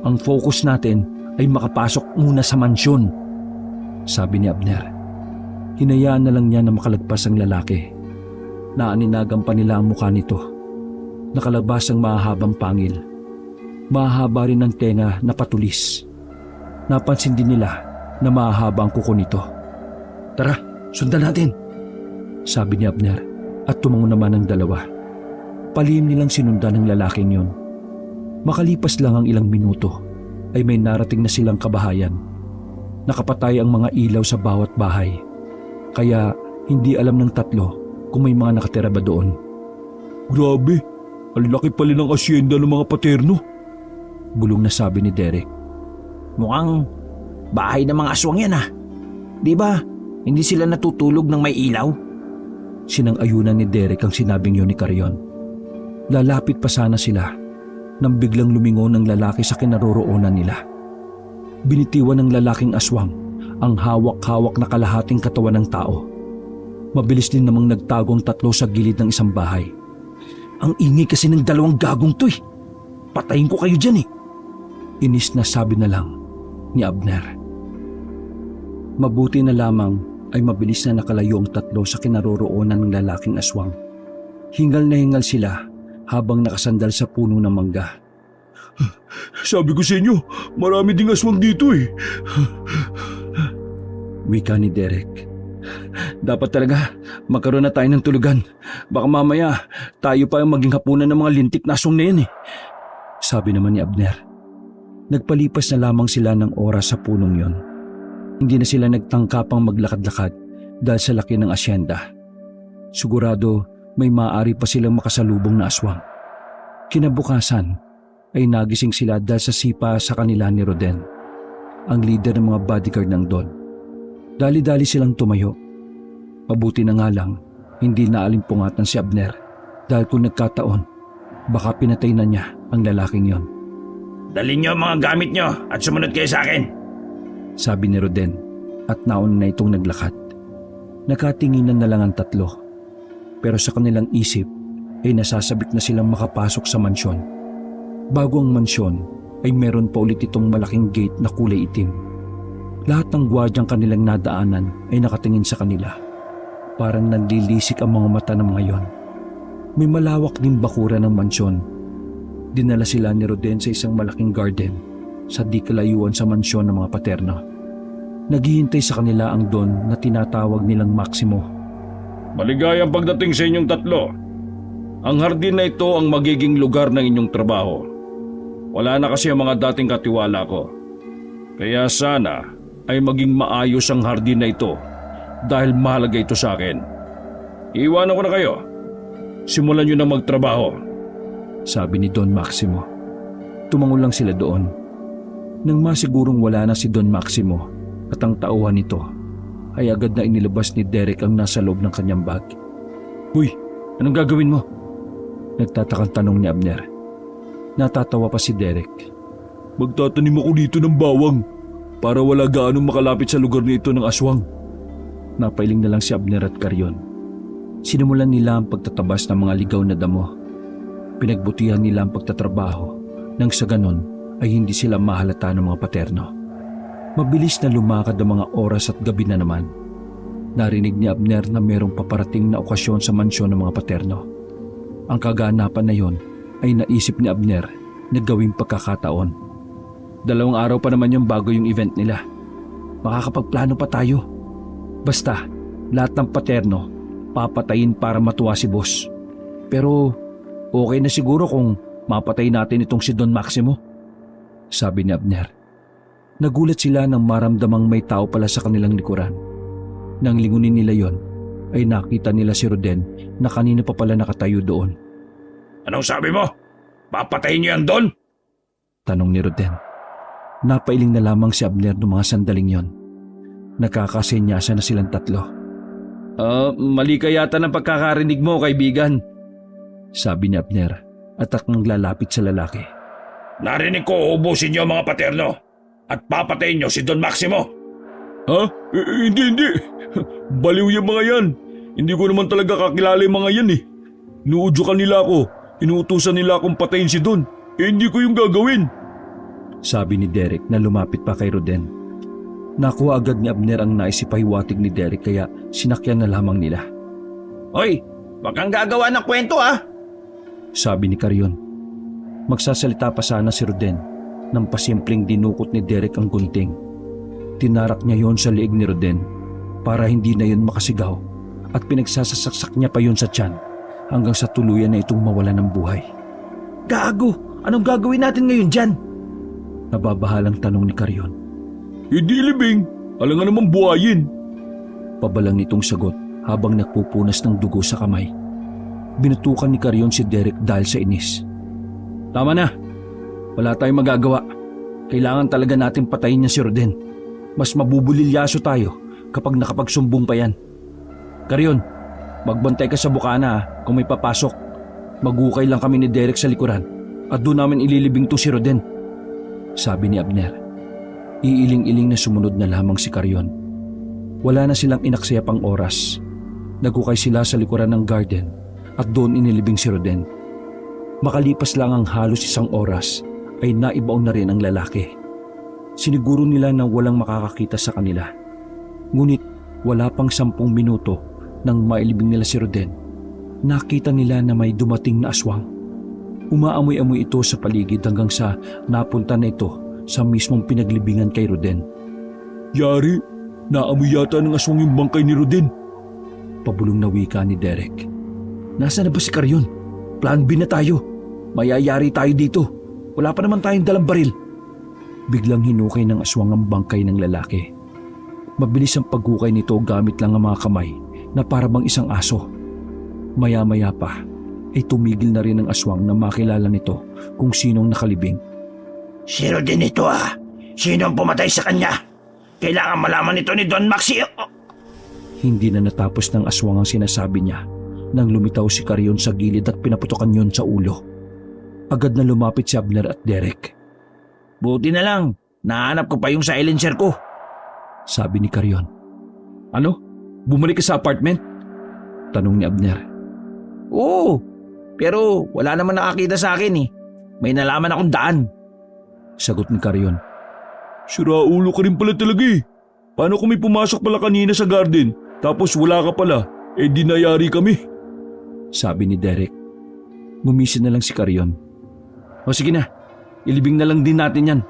Ang focus natin ay makapasok muna sa mansyon, sabi ni Abner. Hinayaan na lang niya na makalagpas ang lalaki. Naaninagan pa nila ang mukha nito. Nakalabas ang mahahabang pangil. Mahaba rin ang tenga na patulis. Napansin din nila na mahaba ang kuko nito. Tara, sundan natin, sabi ni Abner at tumango naman ang dalawa. Palihim nilang sinundan ng lalaking yon. Makalipas lang ang ilang minuto ay may narating na silang kabahayan. Nakapatay ang mga ilaw sa bawat bahay. Kaya hindi alam ng tatlo kung may mga nakatira ba doon. Grabe, ang laki pala ng asyenda ng mga Paterno. Bulong na sabi ni Derek. Mukhang bahay ng mga aswang yan Di ba? Hindi sila natutulog ng may ilaw? Sinang-ayunan ni Derek ang sinabing yun ni Carrion. Lalapit pa sana sila nang biglang lumingon ng lalaki sa kinaroroonan nila. Binitiwan ng lalaking aswang ang hawak-hawak na kalahating katawan ng tao. Mabilis din namang nagtago ang tatlo sa gilid ng isang bahay. Ang ingay kasi ng dalawang gagong to eh. Patayin ko kayo dyan eh. Inis na sabi na lang ni Abner. Mabuti na lamang ay mabilis na nakalayo ang tatlo sa kinaroroonan ng lalaking aswang. Hingal na hingal sila habang nakasandal sa puno ng mangga. Sabi ko sa inyo, marami ding aswang dito eh. Wika ni Derek. Dapat talaga magkaroon na tayo ng tulugan. Baka mamaya tayo pa ang maging hapunan ng mga lintik na aswang na yan eh. Sabi naman ni Abner. Nagpalipas na lamang sila ng oras sa punong yon. Hindi na sila nagtangka pang maglakad-lakad dahil sa laki ng asyenda. Sigurado may maaari pa silang makasalubong na aswang. Kinabukasan ay nagising sila dahil sa sipa sa kanila ni Roden, ang leader ng mga bodyguard ng Don. Dali-dali silang tumayo. Mabuti na nga lang, hindi naalimpungatan si Abner dahil kung nagkataon, baka pinatay na niya ang lalaking yon. Dalhin niyo ang mga gamit niyo at sumunod kayo sa akin, sabi ni Roden at nauna na itong naglakad. Nakatinginan na lang ang tatlo, pero sa kanilang isip ay nasasabik na silang makapasok sa mansyon. Bago ang mansyon ay meron pa ulit itong malaking gate na kulay itim. Lahat ng gwardyang kanilang nadaanan ay nakatingin sa kanila. Parang nanlilisik ang mga mata ng mga yon. May malawak din bakuran ng mansyon. Dinala sila ni Roden sa isang malaking garden sa di kalayuan sa mansyon ng mga Paterno. Naghihintay sa kanila ang Don na tinatawag nilang Maximo. Maligayang pagdating sa inyong tatlo. Ang hardin na ito ang magiging lugar ng inyong trabaho. Wala na kasi ang mga dating katiwala ko. Kaya sana ay maging maayos ang hardin na ito dahil mahalaga ito sa akin. Iiwanan ko na kayo. Simulan nyo na magtrabaho, sabi ni Don Maximo. Tumango lang sila doon. Nang masigurong wala na si Don Maximo, at ang tauhan nito ay agad na inilabas ni Derek ang nasa loob ng kanyang bag. "Uy, anong gagawin mo?" Nagtatakang tanong ni Abner. Natatawa pa si Derek. Magtatanim ako dito ng bawang para wala gaanong makalapit sa lugar nito ng aswang. Napailing na lang si Abner at Karyon. Sinimulan nila ang pagtatabas ng mga ligaw na damo. Pinagbutihan nila ang pagtatrabaho nang sa ganon ay hindi sila mahalata ng mga paterno. Mabilis na lumakad ang mga oras at gabi na naman. Narinig ni Abner na merong paparating na okasyon sa mansyon ng mga paterno. Ang kaganapan na yon ay naisip ni Abner na gawing pagkakataon. 2 araw pa naman yung bago yung event nila. Makakapagplano pa tayo. Basta, lahat ng paterno papatayin para matuwa si boss. Pero okay na siguro kung mapatay natin itong si Don Maximo, sabi ni Abner. Nagulat sila nang maramdamang may tao pala sa kanilang likuran. Nang lingunin nila yon, ay nakita nila si Roden na kanina pa pala nakatayo doon. Anong sabi mo? Papatayin niyo yan doon? Tanong ni Roden. Napailing na lamang si Abner noong mga sandaling yon. Nakakasenyasa na silang tatlo. Mali ka yata ng pagkakarinig mo, kaibigan, sabi ni Abner at akong lalapit sa lalaki. Narinig ko ubusin niyo mga paterno at papatayin niyo si Don Maximo. Ha? Hindi. Baliw yung mga yan. Hindi ko naman talaga kakilala yung mga yan eh. Inuudyokan nila ako. Inuutusan nila akong patayin si Don. Hindi ko yung gagawin. Sabi ni Derek na lumapit pa kay Roden. Nakuha agad ni Abner ang naisipahiwatig ni Derek kaya sinakyan na lamang nila. Hoy, wag kang gagawa ng kwento ah! Sabi ni Karyon. Magsasalita pa sana si Roden nang pasimpleng dinukot ni Derek ang gunting. Tinarak niya yon sa liig ni Roden para hindi na yon makasigaw at pinagsasaksak niya pa yon sa tiyan hanggang sa tuluyan na itong mawala ng buhay. Gago! Anong gagawin natin ngayon dyan? Nababahalang tanong ni Karyon. Hindi libing. Alangan naman buhayin. Pabalang nitong sagot habang nagpupunas ng dugo sa kamay. Binutukan ni Karyon si Derek dahil sa inis. Tama na. Wala tayong magagawa. Kailangan talaga natin patayin niya si Roden. Mas mabubulilyaso tayo kapag nakapagsumbong pa yan. Karyon, magbantay ka sa bukana kung may papasok. Magukay lang kami ni Derek sa likuran at doon namin ililibing to si Roden, sabi ni Abner. Iiling-iling na sumunod na lamang si Karyon. Wala na silang inaksaya pang oras. Nagukay sila sa likuran ng garden at doon inilibing si Roden. Makalipas lang ang halos 1 oras ay naibaon na rin ang lalaki. Siniguro nila na walang makakakita sa kanila. Ngunit wala pang 10 minuto nang mailibing nila si Roden. Nakita nila na may dumating na aswang. Umaamoy-amoy ito sa paligid hanggang sa napunta na ito sa mismong pinaglibingan kay Roden. Yari, naamoy yata ng aswang yung bangkay ni Roden. Pabulong na wika ni Derek. Nasaan na ba si Karyon? Plan B na tayo. Mayayari tayo dito. Wala pa naman tayong dalang baril. Biglang hinukay ng aswang ang bangkay ng lalaki. Mabilis ang paghukay nito gamit lang ang mga kamay na para bang isang aso. Maya-maya pa ay tumigil na rin ang aswang na makilala nito kung sinong nakalibing. Sino din ito ah? Sino ang pumatay sa kanya? Kailangan malaman ito ni Don Maxi. Hindi na natapos ng aswang ang sinasabi niya nang lumitaw si Karyon sa gilid at pinaputokan yon sa ulo. Agad na lumapit si Abner at Derek. Buti na lang, nahanap ko pa yung silencer ko, sabi ni Karyon. Ano? Bumalik ka sa apartment? Tanong ni Abner. Oo, pero wala naman nakakita sa akin eh. May nalaman akong daan, sagot ni Karyon. Sira ulo ka rin pala talaga eh. Paano kung may pumasok pala kanina sa garden tapos wala ka pala, di nayari kami? Sabi ni Derek. Gumisin na lang si Karyon. O sige na, ilibing na lang din natin yan.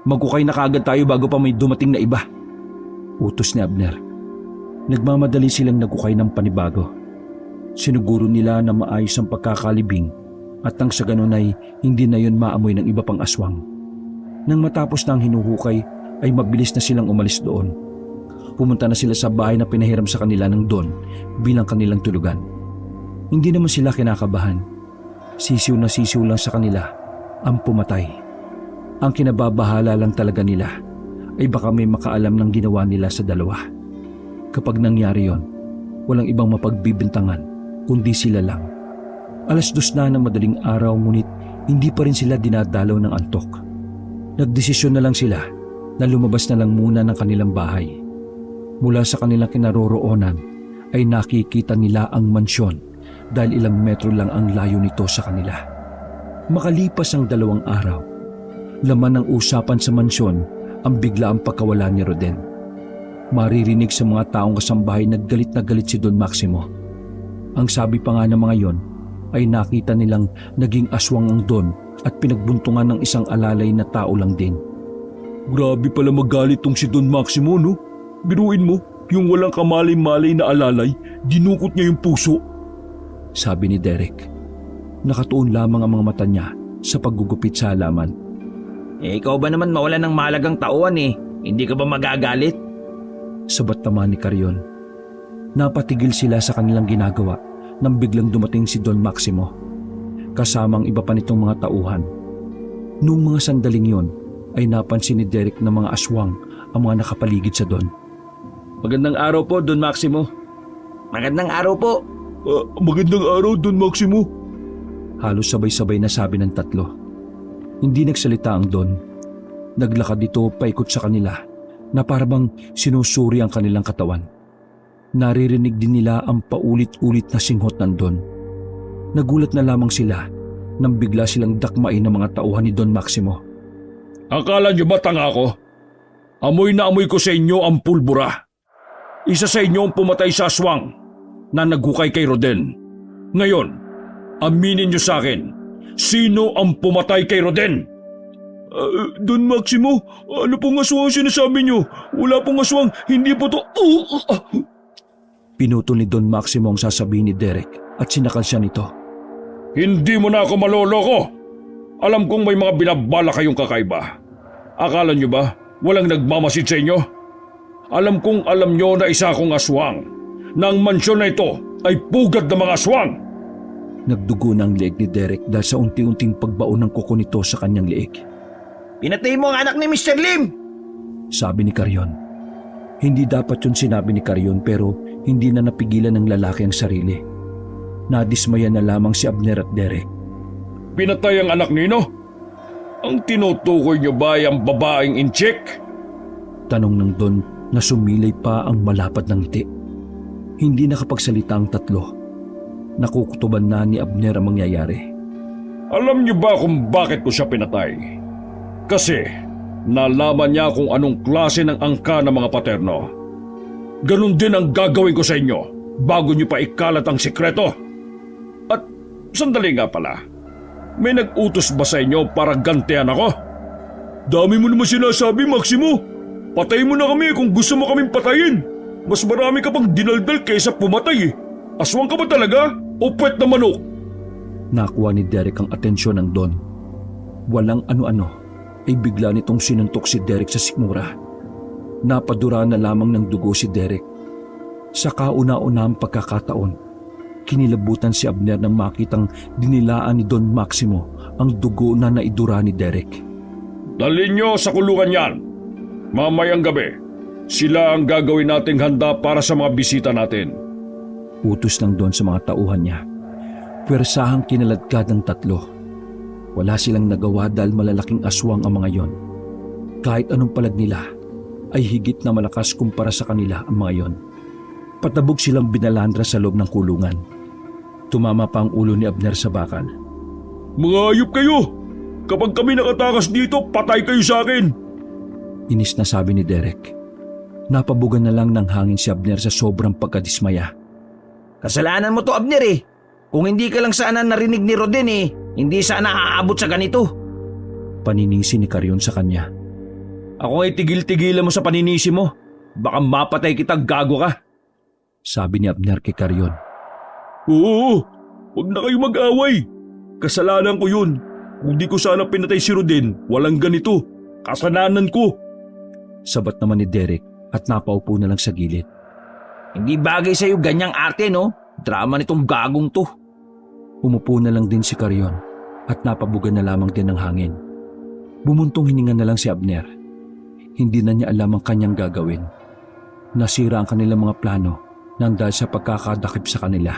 Magkukay na kaagad tayo bago pa may dumating na iba, utos ni Abner. Nagmamadali silang nagkukay ng panibago. Sinuguro nila na maayos ang pagkakalibing at nang sa ganun ay hindi na yon maamoy ng iba pang aswang. Nang matapos na ang hinuhukay ay mabilis na silang umalis doon. Pumunta na sila sa bahay na pinahiram sa kanila ng Don bilang kanilang tulugan. Hindi naman sila kinakabahan. Sisiw na sisiw lang sa kanila ang pumatay. Ang kinababahala lang talaga nila ay baka may makaalam ng ginawa nila sa dalawa. Kapag nangyari yon, walang ibang mapagbibintangan kundi sila lang. 2:00 na ng madaling araw ngunit hindi pa rin sila dinadalaw ng antok. Nagdesisyon na lang sila na lumabas na lang muna ng kanilang bahay. Mula sa kanilang kinaroroonan ay nakikita nila ang mansyon dahil ilang metro lang ang layo nito sa kanila. Makalipas ang 2 araw, laman ng usapan sa mansyon ang biglaang pagkawala ni Roden. Maririnig sa mga taong kasambahay na galit si Don Maximo. Ang sabi pa nga ng mga yon ay nakita nilang naging aswang ang Don at pinagbuntungan ng isang alalay na tao lang din. Grabe pala magalit tong si Don Maximo, no? Biruin mo, yung walang kamalay-malay na alalay, dinukot niya yung puso. Sabi ni Derek. Nakatuon lamang ang mga mata niya sa paggugupit sa halaman. Ikaw ba naman mawala ng mahalagang tauhan eh? Hindi ka ba magagalit? Sabat naman ni Carrion. Napatigil sila sa kanilang ginagawa nang biglang dumating si Don Maximo, kasamang iba pa nitong mga tauhan. Noong mga sandaling yon ay napansin ni Derek na mga aswang ang mga nakapaligid sa Don. Magandang araw po, Don Maximo. Magandang araw po. Magandang araw, Don Maximo. Halos sabay-sabay na sabi ng tatlo. Hindi nagsalita ang Don. Naglakad dito paikot sa kanila na parabang sinusuri ang kanilang katawan. Naririnig din nila ang paulit-ulit na singhot ng Don. Nagulat na lamang sila nang bigla silang dakmain ng mga tauhan ni Don Maximo. Akala niyo ba tanga ko? Amoy na amoy ko sa inyo ang pulbura. Isa sa inyo ang pumatay sa aswang na naghukay kay Roden. Ngayon, aminin niyo sa akin, sino ang pumatay kay Roden? Don Maximo, ano pong aswang sinasabi niyo? Wala pong aswang, hindi po to... Pinutol ni Don Maximo ang sasabihin ni Derek at sinakal siya nito. Hindi mo na ako maloloko. Alam kong may mga binabala kayong kakaiba. Akala niyo ba walang nagmamasid sa inyo? Alam kong alam niyo na isa akong aswang. Na ang mansyon na ito ay pugad ng mga aswang. Nagdugo na ang leeg ni Derek dahil sa unti-unting pagbaon ng kuko nito sa kanyang leeg. Pinatay mo ang anak ni Mr. Lim! Sabi ni Carrion. Hindi dapat yun sinabi ni Carrion pero hindi na napigilan ng lalaki ang sarili. Nadismaya na lamang si Abner at Derek. Pinatay ang anak nino? Ang tinutukoy niyo ba ay ang babaeng incheck? Tanong ng Don na sumilay pa ang malapad ng ngiti. Hindi nakapagsalita ang tatlo. Nakukutuban na ni Abner ang mangyayari. Alam niyo ba kung bakit ko siya pinatay? Kasi nalaman niya kung anong klase ng angka ng mga paterno. Ganon din ang gagawin ko sa inyo bago niyo pa ikalat ang sikreto. At sandali nga pala, may nag-utos ba sa inyo para gantihan ako? Dami mo naman sinasabi, Maximo. Patayin mo na kami kung gusto mo kaming patayin. Mas marami ka pang dinaldal kaysa pumatay eh. Aswang ka ba talaga o puwet na manok? Nakuha ni Derek ang atensyon ng Don. Walang ano-ano ay bigla nitong sinuntok si Derek sa sikmura. Napadura na lamang ng dugo si Derek. Sa kauna-unahang pagkakataon, kinilabutan si Abner nang makitang dinilaan ni Don Maximo ang dugo na naidura ni Derek. Dalhin niyo sa kulungan yan. Mamayang gabi, sila ang gagawin nating handa para sa mga bisita natin. Utos ng Don sa mga tauhan niya. Pwersahang kinaladkad ng tatlo. Wala silang nagawa dahil malalaking aswang ang mga yon. Kahit anong palag nila, ay higit na malakas kumpara sa kanila ang mga yon. Patabog silang binalandra sa loob ng kulungan. Tumama pa ang ulo ni Abner sa bakal. Mga ayop kayo! Kapag kami nakatakas dito, patay kayo sa akin! Inis na sabi ni Derek. Napabugan na lang ng hangin si Abner sa sobrang pagkadismaya. Kasalanan mo to, Abner eh. Kung hindi ka lang sana narinig ni Roden eh, hindi sana aabot sa ganito. Paninisi ni Carrion sa kanya. Ako ay tigil-tigilan mo sa paninisi mo. Baka mapatay kita, gago ka. Sabi ni Abner kay Carrion. Oo, huwag na kayo mag-away. Kasalanan ko yun. Kung di ko sana pinatay si Roden, walang ganito. Kasalanan ko. Sabat naman ni Derek at napaupo na lang sa gilid. Hindi bagay sa'yo ganyang arte, no? Drama nitong gagong to. Umupo na lang din si Carrion at napabugan na lamang din ng hangin. Bumuntong hininga na lang si Abner. Hindi na niya alam ang kanyang gagawin. Nasira ang kanilang mga plano nang dahil sa pagkakadakip sa kanila.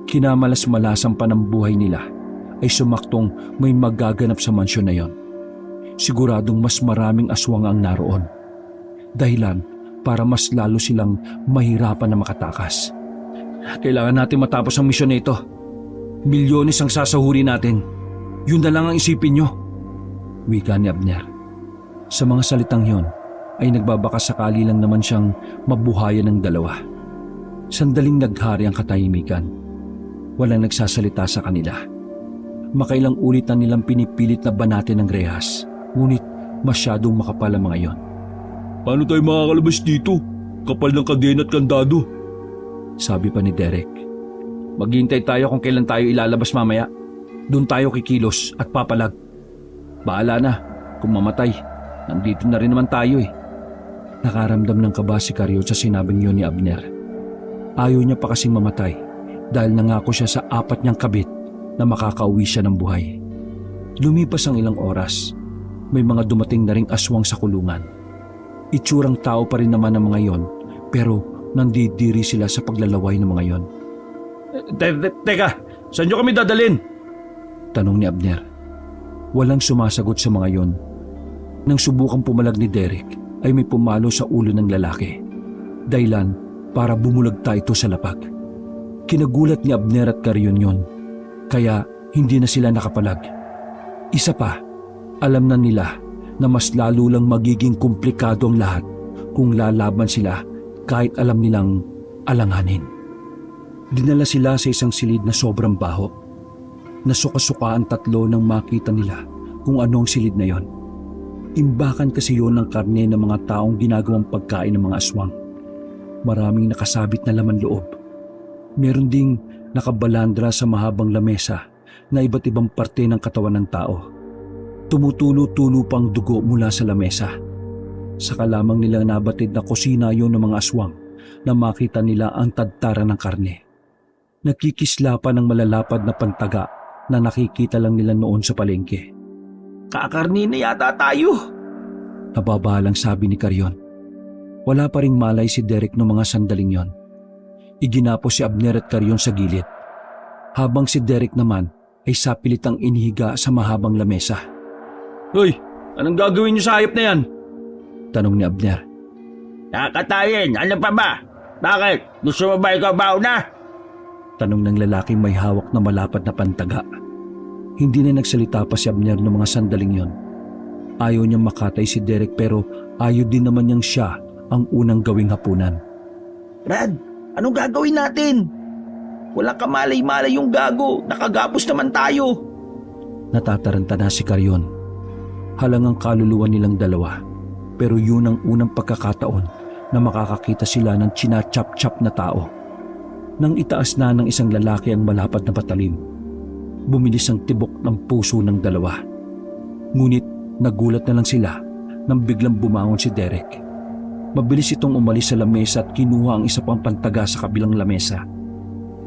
Kinamalas-malasan pa ng buhay nila ay sumaktong may magaganap sa mansyon na yon. Siguradong mas maraming aswang ang naroon. Dahilan para mas lalo silang mahirapan na makatakas. Kailangan natin matapos ang misyon na ito. Milyones ang sasahuri natin. Yun na lang ang isipin nyo. Wika ni Abner. Sa mga salitang yon ay nagbabakasakali lang naman siyang mabuhayan ng dalawa. Sandaling naghari ang katahimikan. Walang nagsasalita sa kanila. Makailang ulit na nilang pinipilit na banatin ng rehas. Ngunit masyadong makapal ang mga yon. Paano tayo makakalabas dito? Kapal ng kadena at kandado. Sabi pa ni Derek. Maghihintay tayo kung kailan tayo ilalabas mamaya. Doon tayo kikilos at papalag. Bahala na. Kung mamatay, nandito na rin naman tayo eh. Nakaramdam ng kaba si Karyo sa sinabing yun ni Abner. Ayaw niya pa kasing mamatay dahil nangako siya sa 4 niyang kabit na makakauwi siya ng buhay. Lumipas ang ilang oras. May mga dumating na ring aswang sa kulungan. Itsurang tao pa rin naman ang mga yon, pero nandidiri sila sa paglalaway ng mga yon. Teka, saan nyo kami dadalhin? Tanong ni Abner. Walang sumasagot sa mga yon. Nang subukang pumalag ni Derek ay may pumalo sa ulo ng lalaki. Dahilan para bumulagta ito sa lapag. Kinagulat ni Abner at Karyon yon, kaya hindi na sila nakapalag. Isa pa, alam na nila na mas lalo lang magiging komplikado ang lahat kung lalaban sila kahit alam nilang alanganin. Dinala sila sa isang silid na sobrang baho. Nasuka-suka ang tatlo nang makita nila kung ano ang silid na yon. Imbakan kasi yon ng karne ng mga taong ginagawang pagkain ng mga aswang. Maraming nakasabit na laman loob. Meron ding nakabalandra sa mahabang lamesa na iba't ibang parte ng katawan ng tao. Tumutulo-tulo pang dugo mula sa lamesa. Saka lamang nila nabatid na kusina yon ng mga aswang na makita nila ang tadtara ng karne. Nagkikisla pa ng malalapad na pantaga na nakikita lang nila noon sa palengke. Kakarni na yata tayo. Nababahalang sabi ni Karyon. Wala pa ring malay si Derek noong mga sandaling yon. Iginapos si Abner at Karyon sa gilid. Habang si Derek naman ay sapilitang inihiga sa mahabang lamesa. Hoy, anong gagawin niyo sa hayop na yan? Tanong ni Abner. Kakatayin, ano pa ba? Bakit? Gusto mo ba ikaw bauna? Tanong ng lalaking may hawak na malapad na pantaga. Hindi na nagsalita pa si Abner noong mga sandaling yon. Ayaw niyang makatay si Derek pero ayaw din naman niyang siya ang unang gawing hapunan. Brad, anong gagawin natin? Walang kamalay-malay yung gago. Nakagapos naman tayo. Natataranta na si Karyon. Halangang kaluluwa nilang dalawa. Pero yun ang unang pagkakataon na makakakita sila ng chinachap-chap na tao. Nang itaas na ng isang lalaki ang malapad na patalim, bumilis ang tibok ng puso ng dalawa. Ngunit nagulat na lang sila nang biglang bumangon si Derek. Mabilis itong umalis sa lamesa at kinuha ang isa pang pantaga sa kabilang lamesa.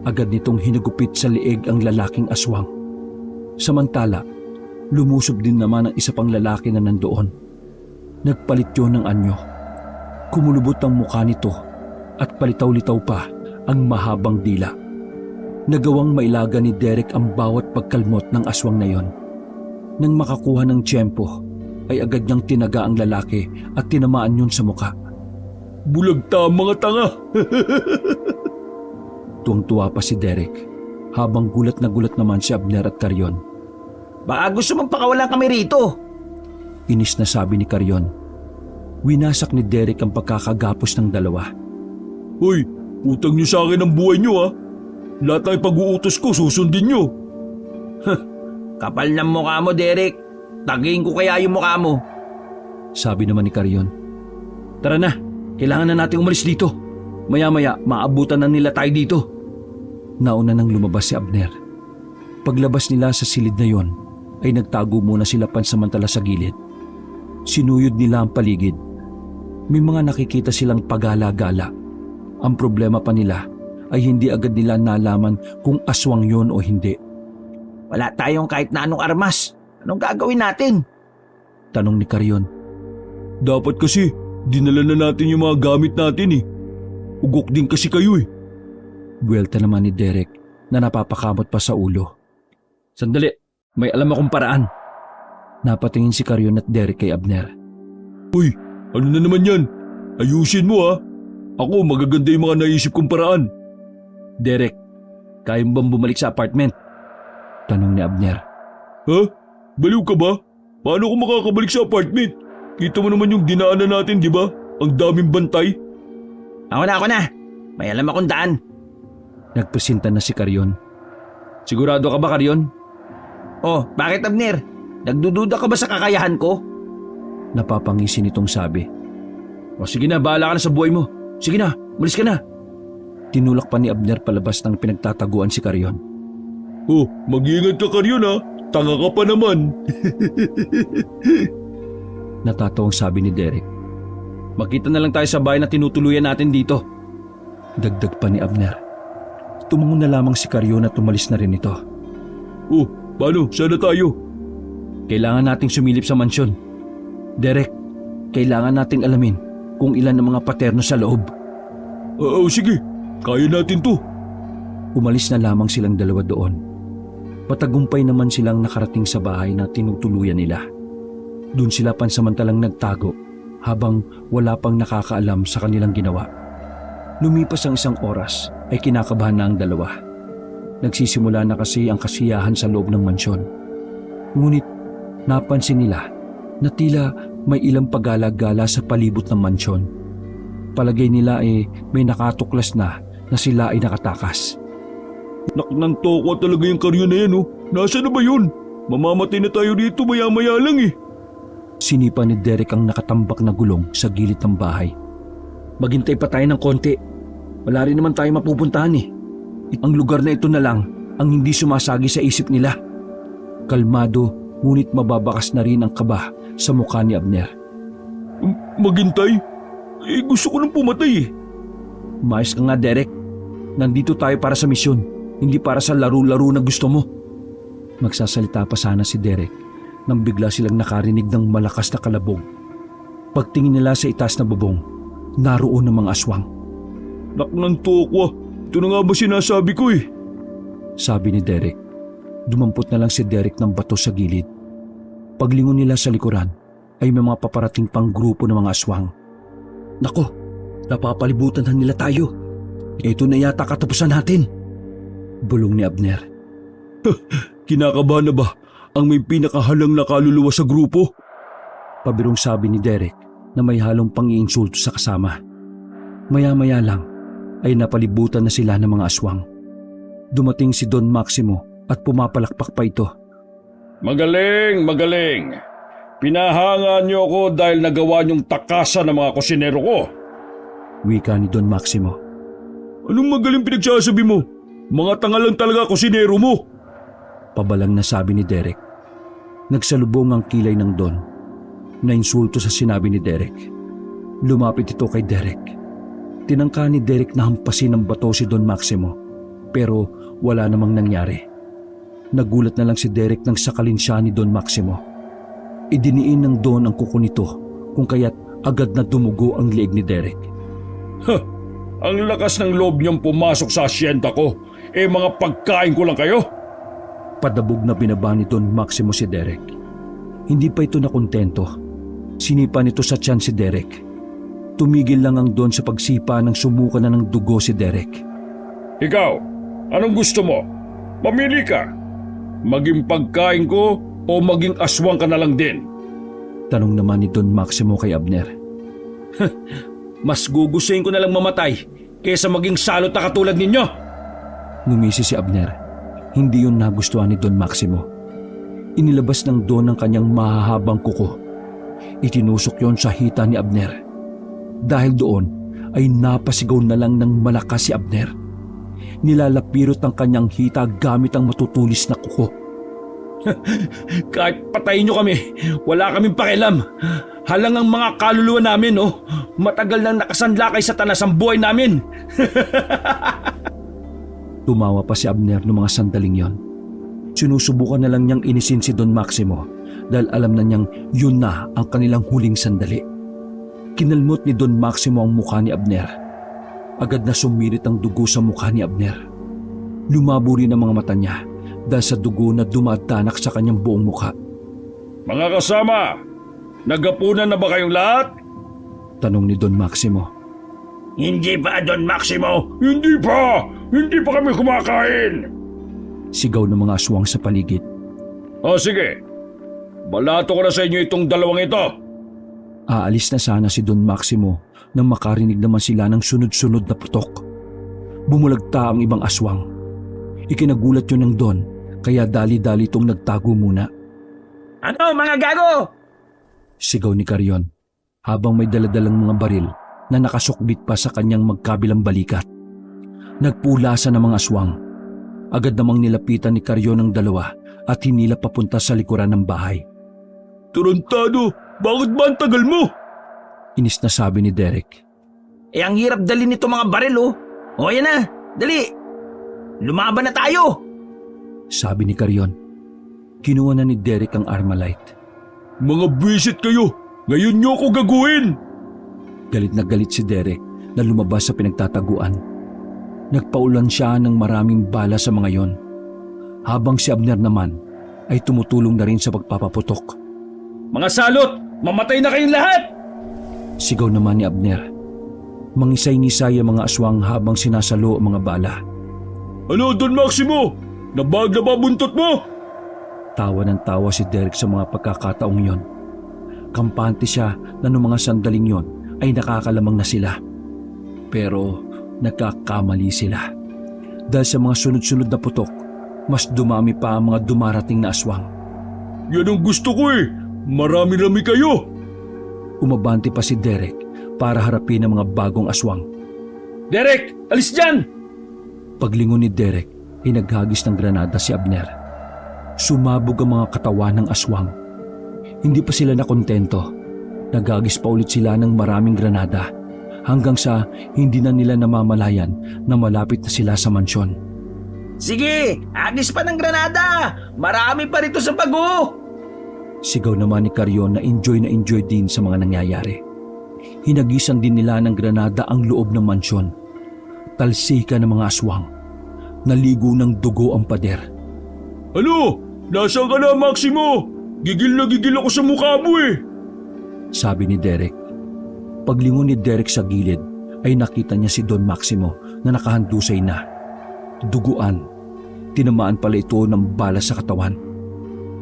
Agad nitong hinagupit sa lieg ang lalaking aswang. Samantala, lumusob din naman ang isa pang lalaki na nandoon. Nagpalit yun ng anyo. Kumulubot ang mukha nito at palitaw-litaw pa ang mahabang dila. Nagawang mailaga ni Derek ang bawat pagkalmot ng aswang na yon. Nang makakuha ng tiyempo, ay agad niyang tinaga ang lalaki at tinamaan yun sa mukha. Bulagta mga tanga! Tuwang-tuwa pa si Derek, habang gulat na gulat naman si Abner at Karyon. Baka gusto mong pakawalan kami rito. Inis na sabi ni Karyon. Winasak ni Derek ang pagkakagapos ng dalawa. Hoy, utang niyo sa akin ang buhay niyo ha. Lahat ng pag-uutos ko susundin niyo. Kapal ng mukha mo, Derek. Tagiin ko kaya yung mukha mo. Sabi naman ni Karyon. Tara na, kailangan na nating umalis dito. Maya-maya, maabutan na nila tayo dito. Nauna nang lumabas si Abner. Paglabas nila sa silid na yon, ay nagtago muna sila pansamantala sa gilid. Sinuyod nila ang paligid. May mga nakikita silang pagala-gala. Ang problema pa nila ay hindi agad nila nalaman kung aswang yon o hindi. Wala tayong kahit na anong armas. Anong gagawin natin? Tanong ni Karyon. Dapat kasi, dinala na natin yung mga gamit natin eh. Ugok din kasi kayo eh. Buwelta naman ni Derek na napapakamot pa sa ulo. Sandali, may alam akong paraan. Napatingin si Carrion at Derek kay Abner. Uy, ano na naman yan? Ayusin mo ha. Ako, magaganda yung mga naisip kong paraan. Derek, kaya mo bang bumalik sa apartment? Tanong ni Abner. Ha? Baliw ka ba? Paano ako makakabalik sa apartment? Kita mo naman yung dinaanan natin, di ba? Ang daming bantay. Ako na. May alam akong daan. Nagpresinta na si Carrion. Sigurado ka ba, Carrion? Oh, bakit Abner? Nagdududa ka ba sa kakayahan ko? Napapangisi nitong sabi. O sige na, bahala ka na sa buhay mo. Sige na, malis ka na. Tinulak pa ni Abner palabas ng pinagtataguan si Carrion. Oh, mag-iingat ka Carrion ha. Tanga ka pa naman. Natatawang sabi ni Derek. Magkita na lang tayo sa bahay na tinutuluyan natin dito. Dagdag pa ni Abner. Tumungo na lamang si Carrion at tumalis na rin ito. Oh, paano? Sana tayo. Kailangan nating sumilip sa mansyon. Derek, kailangan nating alamin kung ilan ang mga paterno sa loob. Oo, sige. Kaya natin to. Umalis na lamang silang dalawa doon. Matagumpay naman silang nakarating sa bahay na tinutuluyan nila. Doon sila pansamantalang nagtago habang wala pang nakakaalam sa kanilang ginawa. Lumipas ang isang oras ay kinakabahan na ang dalawa. Nagsisimula na kasi ang kasiyahan sa loob ng mansyon. Ngunit napansin nila na tila may ilang pagala-gala sa palibot ng mansyon. Palagay nila may nakatuklas na sila ay nakatakas. Naknang toko talaga yung Carrion na yan oh. Nasaan na ba yun? Mamamatay na tayo dito maya-maya lang eh. Sinipa ni Derek ang nakatambak na gulong sa gilid ng bahay. Maghintay pa tayo ng konti. Wala rin naman tayo mapupuntahan eh. Ang lugar na ito na lang ang hindi sumasagi sa isip nila. Kalmado ngunit mababakas na rin ang kaba sa mukha ni Abner. Maghintay? Gusto ko nang pumatay eh. Maayos ka nga, Derek. Nandito tayo para sa misyon, hindi para sa laro-laro na gusto mo. Magsasalita pa sana si Derek nang bigla silang nakarinig ng malakas na kalabog. Pagtingin nila sa itaas na bubong, naroon ang mga aswang. Naknang toko. Ito na nga ba sinasabi ko eh. Sabi ni Derek. Dumampot na lang si Derek ng bato sa gilid. Paglingon nila sa likuran ay may mga paparating pang grupo ng mga aswang. Nako, napapalibutan na nila tayo. Ito na yata katapusan natin. Bulong ni Abner. Kinakabahan na ba ang may pinakahalang na kaluluwa sa grupo? Pabirong sabi ni Derek na may halong pang-iinsulto sa kasama. Maya-maya lang ay napalibutan na sila ng mga aswang. Dumating si Don Maximo at pumapalakpak pa ito. Magaling, magaling. Pinahanga niyo ako dahil nagawa niyong takasan ng mga kusinero ko. Wika ni Don Maximo. Anong magaling pinagsasabi mo? Mga tanga lang talaga kusinero mo. Pabalang na sabi ni Derek. Nagsalubong ang kilay ng Don. Nainsulto sa sinabi ni Derek. Lumapit ito kay Derek. Tinangka ni Derek na hampasin ng bato si Don Maximo, pero wala namang nangyari. Nagulat na lang si Derek nang sakalin siya ni Don Maximo. Idiniin ng Don ang kuko nito kung kaya't agad na dumugo ang leeg ni Derek. Ang lakas ng loob niyong pumasok sa asyenda ko, mga pagkain ko lang kayo? Padabog na binaba ni Don Maximo si Derek. Hindi pa ito nakontento. Sinipa nito sa tiyan si Derek. Tumigil lang ang Don sa pagsipa nang sumuka na ng dugo si Derek. Ikaw, anong gusto mo? Mamili ka. Maging pagkain ko o maging aswang ka na lang din? Tanong naman ni Don Maximo kay Abner. Mas gugustuhin ko na lang mamatay kaysa maging salot na katulad ninyo. Ngumisi si Abner. Hindi yun nagustuhan ni Don Maximo. Inilabas ng Don ang kanyang mahahabang kuko. Itinusok yon sa hita ni Abner. Dahil doon ay napasigaw na lang ng malakas si Abner. Nilalapirot ang kanyang hita gamit ang matutulis na kuko. Kahit patayin nyo kami, wala kaming pakialam. Halang ang mga kaluluwa namin, oh. Matagal nang nakasanlakay sa tanas ang buhay namin. Tumawa pa si Abner noong mga sandaling yon. Sinusubukan na lang niyang inisin si Don Maximo dahil alam na niyang yun na ang kanilang huling sandali. Kinalmot ni Don Maximo ang mukha ni Abner. Agad na sumirit ang dugo sa mukha ni Abner. Lumabo rin ang mga mata niya dahil sa dugo na dumadanak sa kanyang buong mukha. Mga kasama, nagapunan na ba kayong lahat? Tanong ni Don Maximo. Hindi pa, Don Maximo. Hindi pa! Hindi pa kami kumakain! Sigaw ng mga aswang sa paligid. O sige, balato ko na sa inyo itong dalawang ito. Aalis na sana si Don Maximo nang makarinig naman sila ng sunod-sunod na putok. Bumulagta ang ibang aswang. Ikinagulat yun ng Don, kaya dali-dali itong nagtago muna. Ano mga gago? Sigaw ni Carrion habang may daladalang mga baril na nakasukbit pa sa kanyang magkabilang balikat. Nagpulasan ng mga aswang. Agad namang nilapitan ni Carrion ang dalawa at hinila papunta sa likuran ng bahay. Tarantado, bakit ba ang tagal mo? Inis na sabi ni Derek. Ang hirap dalhin nito mga baril oh. O yan na, dali. Lumaban na tayo. Sabi ni Carrion. Kinuha na ni Derek ang Armalite. Mga bisit kayo, ngayon niyo ako gaguhin! Galit na galit si Derek na lumabas sa pinagtataguan. Nagpaulan siya ng maraming bala sa mga yon. Habang si Abner naman ay tumutulong na rin sa pagpapaputok. Mga salot! Mamatay na kayong lahat! Sigaw naman ni Abner. Mangisay-ngisay ang mga aswang habang sinasalo ang mga bala. Ano, Don Maximo? Nabag na ba buntot mo? Tawa ng tawa si Derek sa mga pagkakataong yon. Kampante siya na noong mga sandaling yon ay nakakalamang na sila. Pero nagkakamali sila. Dahil sa mga sunod-sunod na putok, mas dumami pa ang mga dumarating na aswang. Yan ang gusto ko eh! Marami-rami kayo! Umabante pa si Derek para harapin ang mga bagong aswang. Derek, alis dyan! Paglingon ni Derek, ay naghagis ng granada si Abner. Sumabog ang mga katawan ng aswang. Hindi pa sila nakontento. Naghagis pa ulit sila ng maraming granada hanggang sa hindi na nila namamalayan na malapit na sila sa mansyon. Sige, agis pa ng granada. Marami pa rito sa bago. Sigaw naman ni Carrion na enjoy din sa mga nangyayari. Hinagisan din nila ng granada ang loob ng mansyon. Talsika ng mga aswang. Naligo ng dugo ang pader. Ano? Nasaan ka na, Maximo? Gigil na gigil ako sa mukha mo eh! Sabi ni Derek. Paglingon ni Derek sa gilid ay nakita niya si Don Maximo na nakahandusay na. Duguan. Tinamaan pala ito ng bala sa katawan.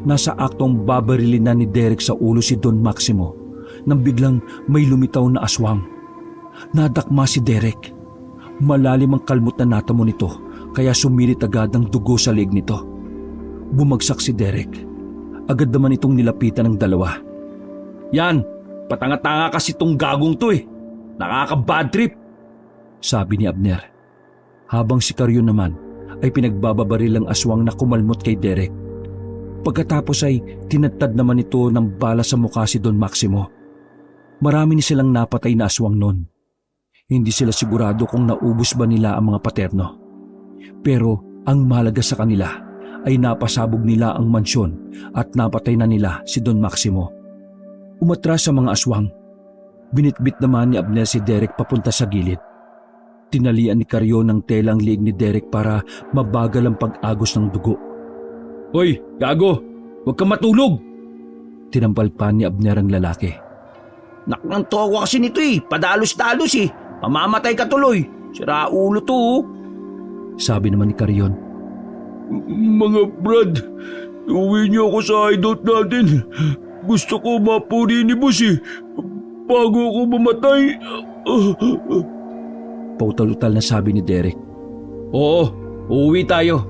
Nasa aktong babarilin na ni Derek sa ulo si Don Maximo nang biglang may lumitaw na aswang. Nadakma si Derek. Malalim ang kalmot na natamo nito kaya sumirit agad ang dugo sa leeg nito. Bumagsak si Derek. Agad naman itong nilapitan ng dalawa. Yan, patanga-tanga kasi tong gagong to eh. Nakaka-bad trip. Sabi ni Abner. Habang si Carrion naman ay pinagbababaril ang aswang na kumalmot kay Derek. Pagkatapos ay tinadtad naman ito ng bala sa mukha si Don Maximo. Marami ni silang napatay na aswang noon. Hindi sila sigurado kung naubos ba nila ang mga paterno. Pero ang mahalaga sa kanila ay napasabog nila ang mansyon at napatay na nila si Don Maximo. Umatras sa mga aswang. Binitbit naman ni Abner si Derek papunta sa gilid. Tinalian ni Carrion ng tela ang liig ni Derek para mabagal ang pag-agos ng dugo. Hoy, gago! Huwag kang matulog! Tinampal pa ni Abner ang lalaki. Naknanto ako kasi nito eh. Padalos-dalos eh. Pamamatay ka tuloy. Sira ulo to oh. Sabi naman ni Carrion. Mga Brad, uwi niyo ako sa hideout natin. Gusto ko mapuri ni boss eh. Bago ako mamatay. Pautal-utal na sabi ni Derek. Oo, uuwi tayo.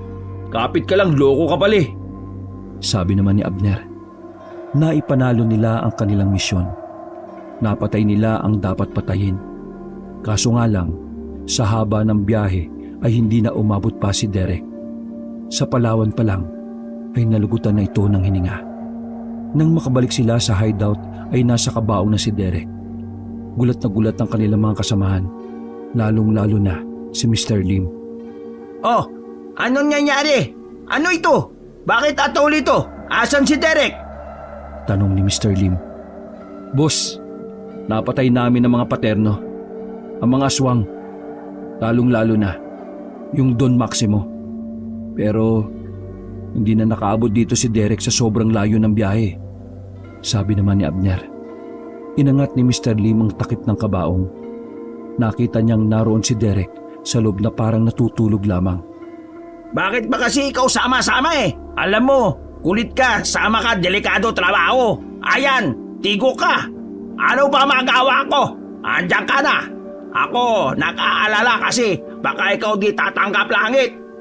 Kapit ka lang, loko ka pala eh. Sabi naman ni Abner. Naipanalo nila ang kanilang misyon. Napatay nila ang dapat patayin. Kaso nga lang, sa haba ng biyahe ay hindi na umabot pa si Derek. Sa Palawan pa lang ay nalugutan na ito ng hininga. Nang makabalik sila sa hideout ay nasa kabaong na si Derek. Gulat na gulat ang kanilang mga kasamahan, lalong-lalo na si Mr. Lim. Oh, anong nangyari? Ano ito? Bakit atol ito? Asan si Derek? Tanong ni Mr. Lim. Boss, Napatay namin ang mga paterno, ang mga aswang, lalong-lalo na yung Don Maximo. Pero hindi na nakaabot dito si Derek sa sobrang layo ng biyahe. Sabi naman ni Abner. Inangat ni Mr. Lim ang takip ng kabaong. Nakita niyang naroon si Derek sa loob na parang natutulog lamang. Bakit ba kasi ikaw sama-sama eh? Alam mo, kulit ka, sama ka, delikado trabaho. Ayan, tigo ka. Ano ba magawa ko? Andiyan ka na. Ako, nag-aalala kasi baka ikaw di tatanggap langit.